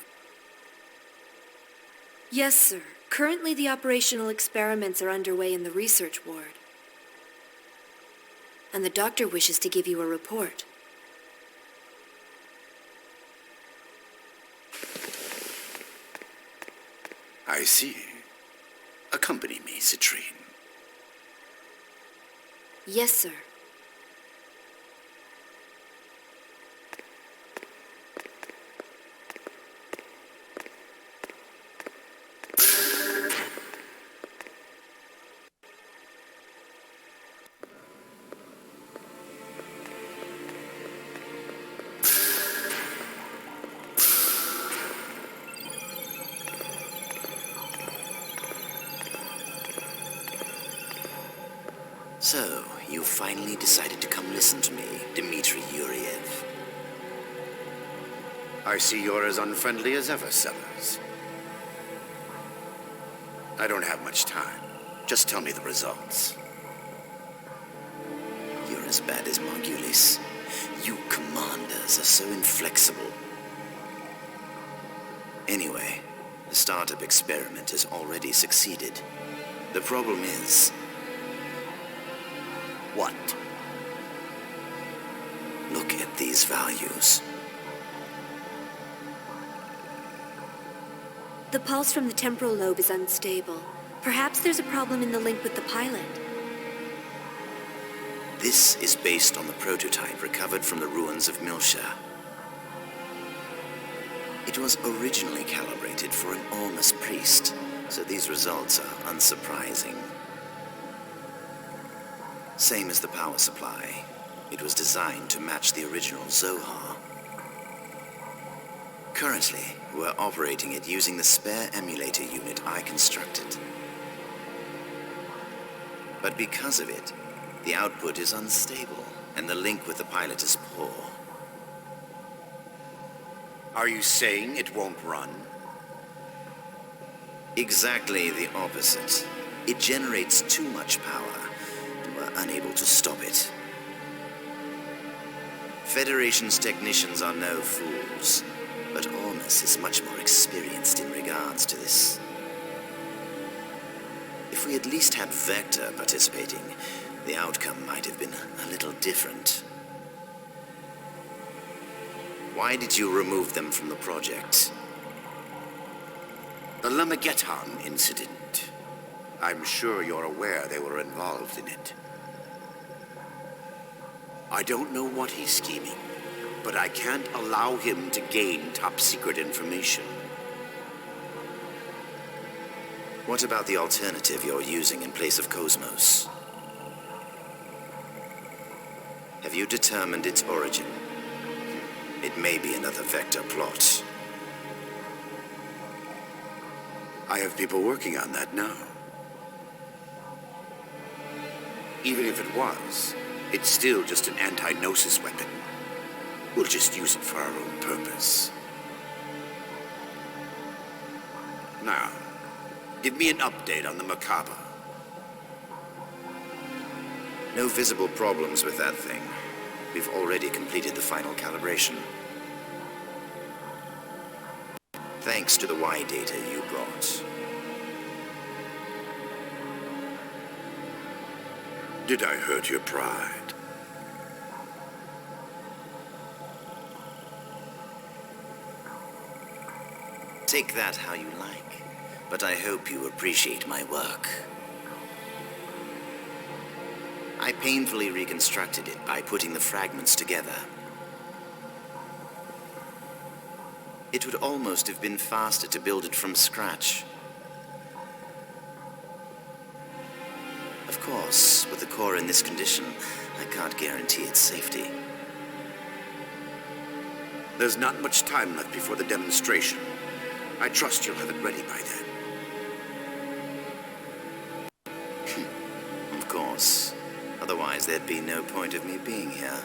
Yes, sir. Currently, the operational experiments are underway in the research ward. And the doctor wishes to give you a report.
I see. Accompany me, Citrine.
Yes, sir.
So, you finally decided to come listen to me, Dmitry Yuriev. I see you're as unfriendly as ever, Sellers. I don't have much time. Just tell me the results. You're as bad as Margulis. You commanders are so inflexible. Anyway, the startup experiment has already succeeded. The problem is... what? Look at these values.
The pulse from the temporal lobe is unstable. Perhaps there's a problem in the link with the pilot.
This is based on the prototype recovered from the ruins of Milsha. It was originally calibrated for an Ormus priest, so these results are unsurprising. Same as the power supply. It was designed to match the original Zohar. Currently, we're operating it using the spare emulator unit I constructed. But because of it, the output is unstable, and the link with the pilot is poor.
Are you saying it won't run?
Exactly the opposite. It generates too much power, and we're unable to stop it. Federation's technicians are no fools, but Ormus is much more experienced in regards to this. If we at least had Vector participating, the outcome might have been a little different. Why did you remove them from the project?
The Lamageddon incident. I'm sure you're aware they were involved in it. I don't know what he's scheming, but I can't allow him to gain top-secret information.
What about the alternative you're using in place of KOS-MOS? Have you determined its origin? It may be another Vector plot.
I have people working on that now. Even if it was, it's still just an anti-Gnosis weapon. We'll just use it for our own purpose. Now, give me an update on the Macabre.
No visible problems with that thing. We've already completed the final calibration. Thanks to the Y data you brought.
Did I hurt your pride?
Take that how you like, but I hope you appreciate my work. I painfully reconstructed it by putting the fragments together. It would almost have been faster to build it from scratch. Of course, with the core in this condition, I can't guarantee its safety.
There's not much time left before the demonstration. I trust you'll have it ready by then.
Of course. Otherwise, there'd be no point of me being here.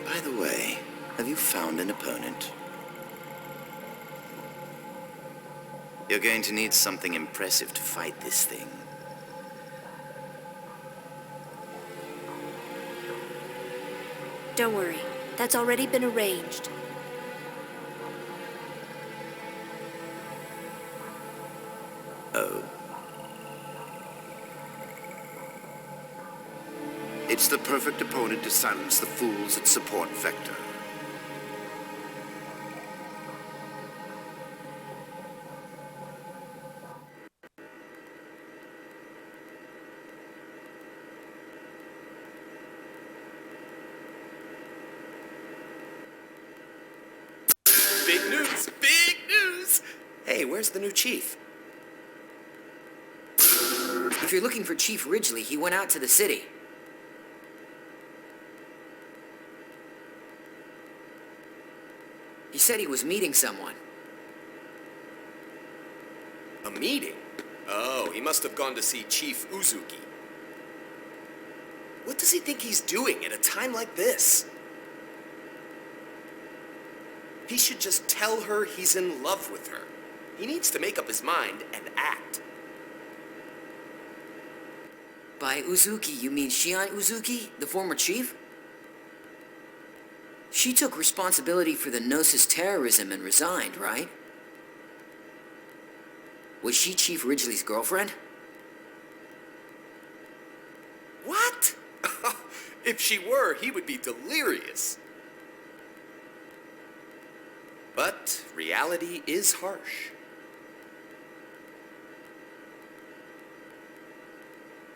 By the way, have you found an opponent? You're going to need something impressive to fight this thing.
Don't worry, that's already been arranged.
Oh.
It's the perfect opponent to silence the fools that support Vector.
Big news! Big news!
Hey, where's the new chief? If you're looking for Chief Ridgely, he went out to the city. He said he was meeting someone.
A meeting? Oh, he must have gone to see Chief Uzuki. What does he think he's doing at a time like this? He should just tell her he's in love with her. He needs to make up his mind and act.
By Uzuki, you mean Shion Uzuki, the former chief? She took responsibility for the Gnosis terrorism and resigned, right? Was she Chief Ridgely's girlfriend?
What? If she were, he would be delirious. But reality is harsh.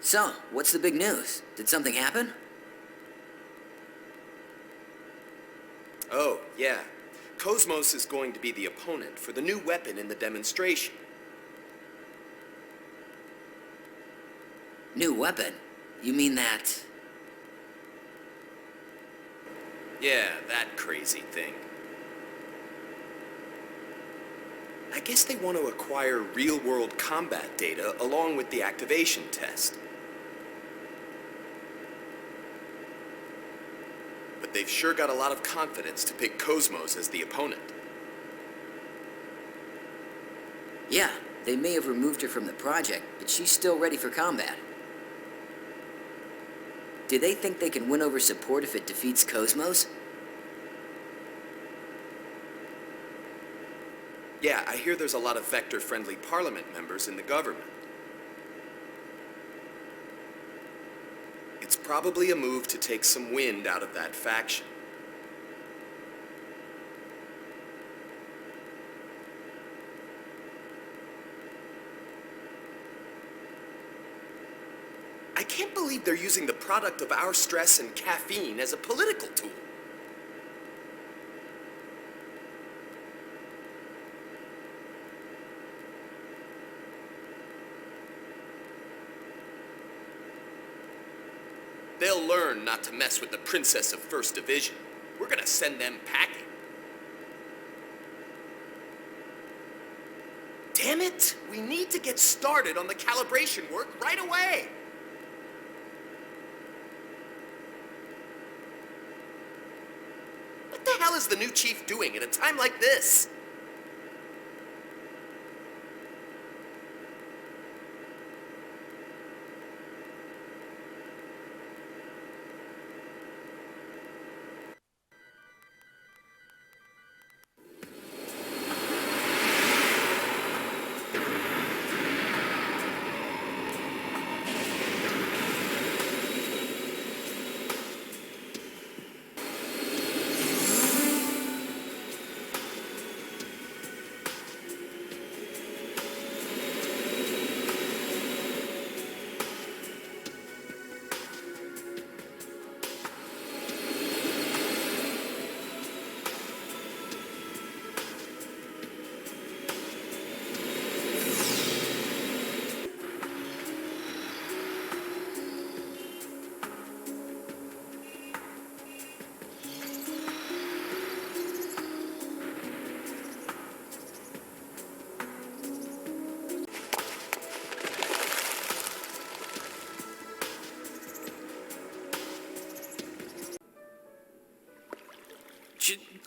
So, what's the big news? Did something happen?
Oh, yeah. KOS-MOS is going to be the opponent for the new weapon in the demonstration.
New weapon? You mean that...
Yeah, that crazy thing. I guess they want to acquire real-world combat data along with the activation test. But they've sure got a lot of confidence to pick KOS-MOS as the opponent.
Yeah, they may have removed her from the project, but she's still ready for combat. Do they think they can win over support if it defeats KOS-MOS?
Yeah, I hear there's a lot of Vector-friendly Parliament members in the government. It's probably a move to take some wind out of that faction. I can't believe they're using the product of our stress and caffeine as a political tool. They'll learn not to mess with the Princess of First Division. We're gonna send them packing. Damn it! We need to get started on the calibration work right away! What the hell is the new chief doing at a time like this?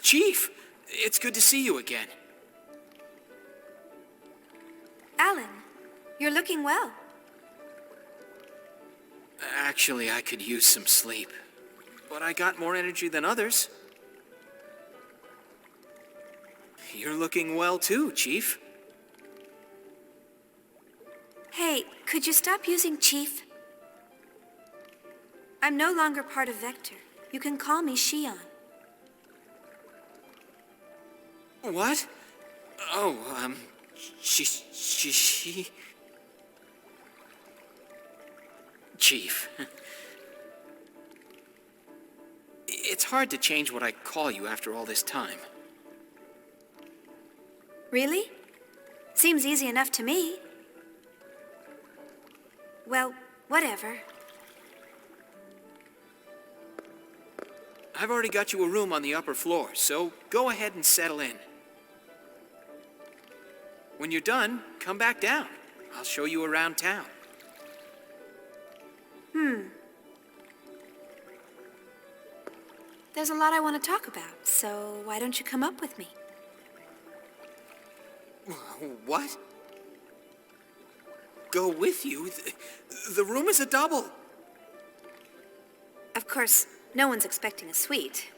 Chief, it's good to see you again.
Alan, you're looking well.
Actually, I could use some sleep. But I got more energy than others. You're looking well too, Chief.
Hey, could you stop using Chief? I'm no longer part of Vector. You can call me Shion.
What? Oh, she... Chief. It's hard to change what I call you after all this time.
Really? Seems easy enough to me. Well, whatever.
I've already got you a room on the upper floor, so go ahead and settle in. When you're done, come back down. I'll show you around town.
There's a lot I want to talk about, so why don't you come up with me?
What? Go with you? The room is a double.
Of course, no one's expecting a suite.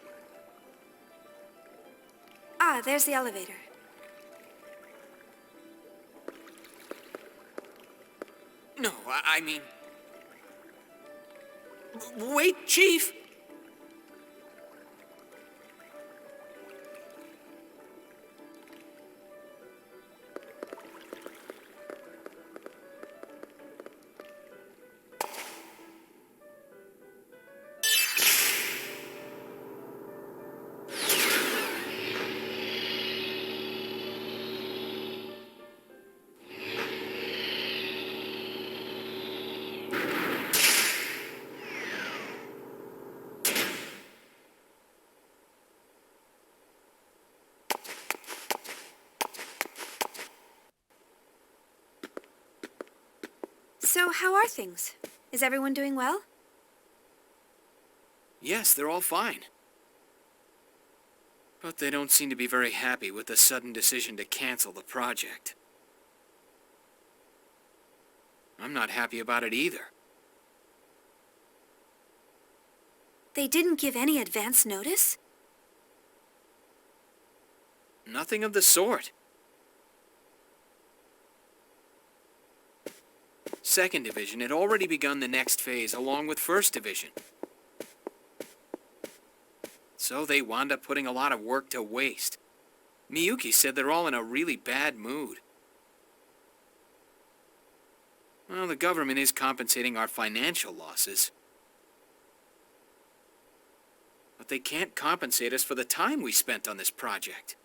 Ah, there's the elevator.
No, I mean... Wait, Chief!
how are things? Is everyone doing well?
Yes, they're all fine. But they don't seem to be very happy with the sudden decision to cancel the project. I'm not happy about it either.
They didn't give any advance notice?
Nothing of the sort. Second Division had already begun the next phase along with First Division. So they wound up putting a lot of work to waste. Miyuki said they're all in a really bad mood. Well, the government is compensating our financial losses. But they can't compensate us for the time we spent on this project.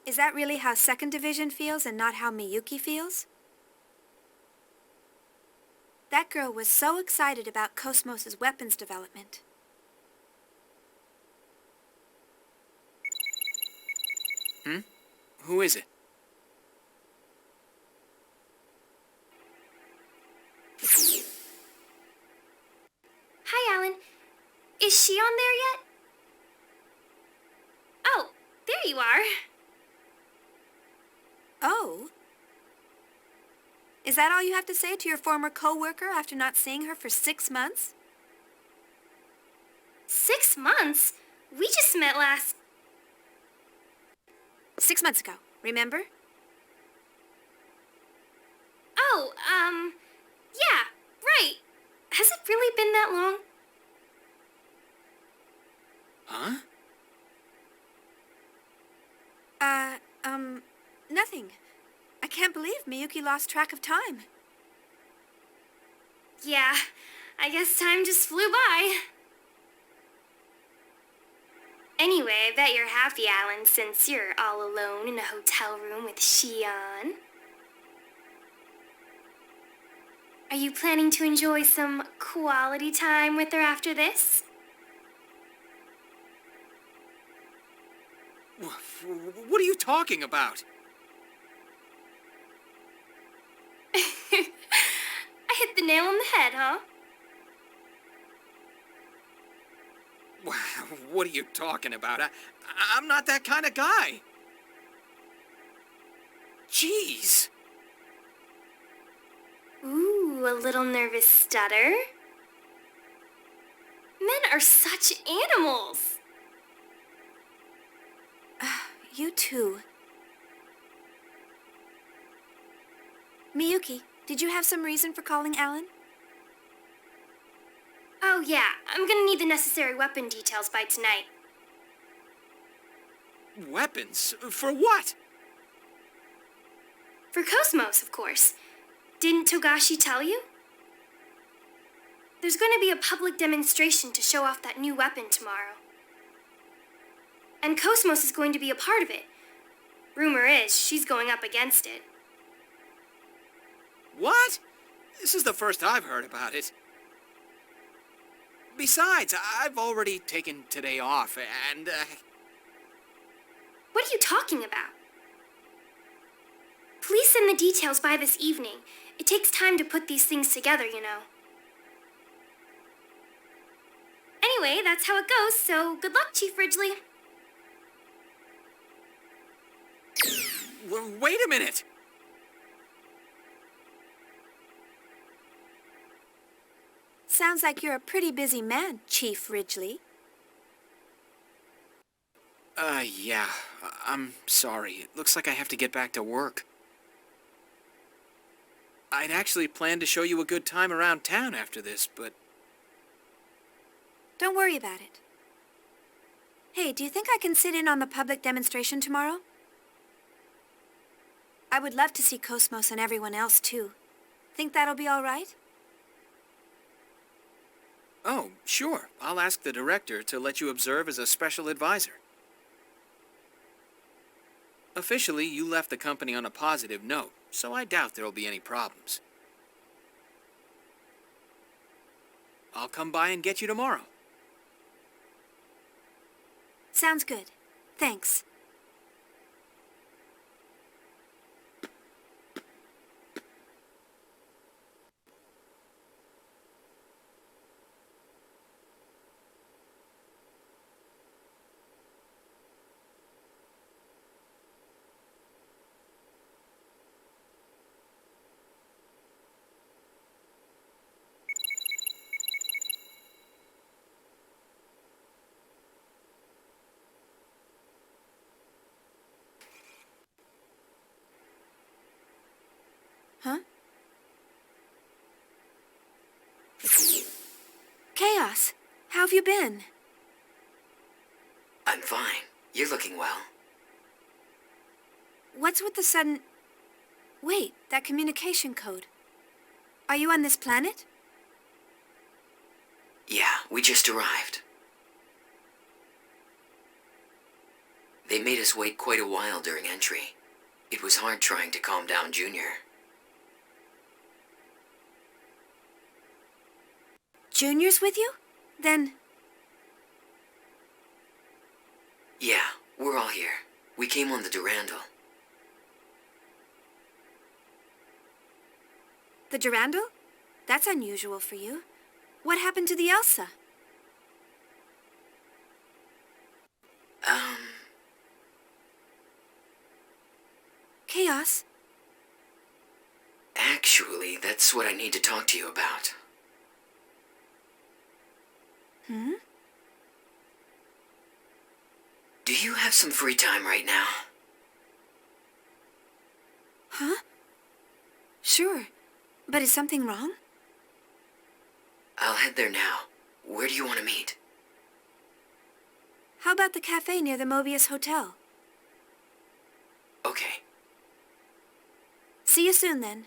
Is that really how Second Division feels and not how Miyuki feels? That girl was so excited about KOS-MOS's weapons development.
Who is it?
Hi, Alan. Is Shion there yet? Oh, there you are.
Oh? Is that all you have to say to your former co-worker after not seeing her for 6 months?
6 months? We just met last...
6 months ago, remember?
Oh, yeah, right. Has it really been that long?
Huh?
Nothing. I can't believe Miyuki lost track of time.
Yeah, I guess time just flew by. Anyway, I bet you're happy, Alan, since you're all alone in a hotel room with Shion. Are you planning to enjoy some quality time with her after this?
What are you talking about?
I hit the nail on the head, huh?
What are you talking about? I'm not that kind of guy. Jeez.
Ooh, a little nervous stutter. Men are such animals.
You too. Miyuki, did you have some reason for calling Alan?
Oh yeah, I'm gonna need the necessary weapon details by tonight.
Weapons? For what?
For KOS-MOS, of course. Didn't Togashi tell you? There's going to be a public demonstration to show off that new weapon tomorrow. And KOS-MOS is going to be a part of it. Rumor is she's going up against it.
What? This is the first I've heard about it. Besides, I've already taken today off, and,
What are you talking about? Please send the details by this evening. It takes time to put these things together, you know. Anyway, that's how it goes, so good luck, Chief Ridgely.
Wait a minute!
Sounds like you're a pretty busy man, Chief Ridgely.
Yeah. I'm sorry. It looks like I have to get back to work. I'd actually planned to show you a good time around town after this, but...
Don't worry about it. Hey, do you think I can sit in on the public demonstration tomorrow? I would love to see KOS-MOS and everyone else, too. Think that'll be all right?
Oh, sure. I'll ask the director to let you observe as a special advisor. Officially, you left the company on a positive note, so I doubt there'll be any problems. I'll come by and get you tomorrow.
Sounds good. Thanks. Huh? Chaos, how have you been?
I'm fine. You're looking well.
What's with the sudden... Wait, that communication code. Are you on this planet?
Yeah, we just arrived. They made us wait quite a while during entry. It was hard trying to calm down Junior.
Junior's with you? Then...
Yeah, we're all here. We came on the Durandal.
The Durandal? That's unusual for you. What happened to the Elsa? Chaos?
Actually, that's what I need to talk to you about.
Hmm?
Do you have some free time right now?
Huh? Sure. But is something wrong?
I'll head there now. Where do you want to meet?
How about the cafe near the Mobius Hotel?
Okay.
See you soon, then.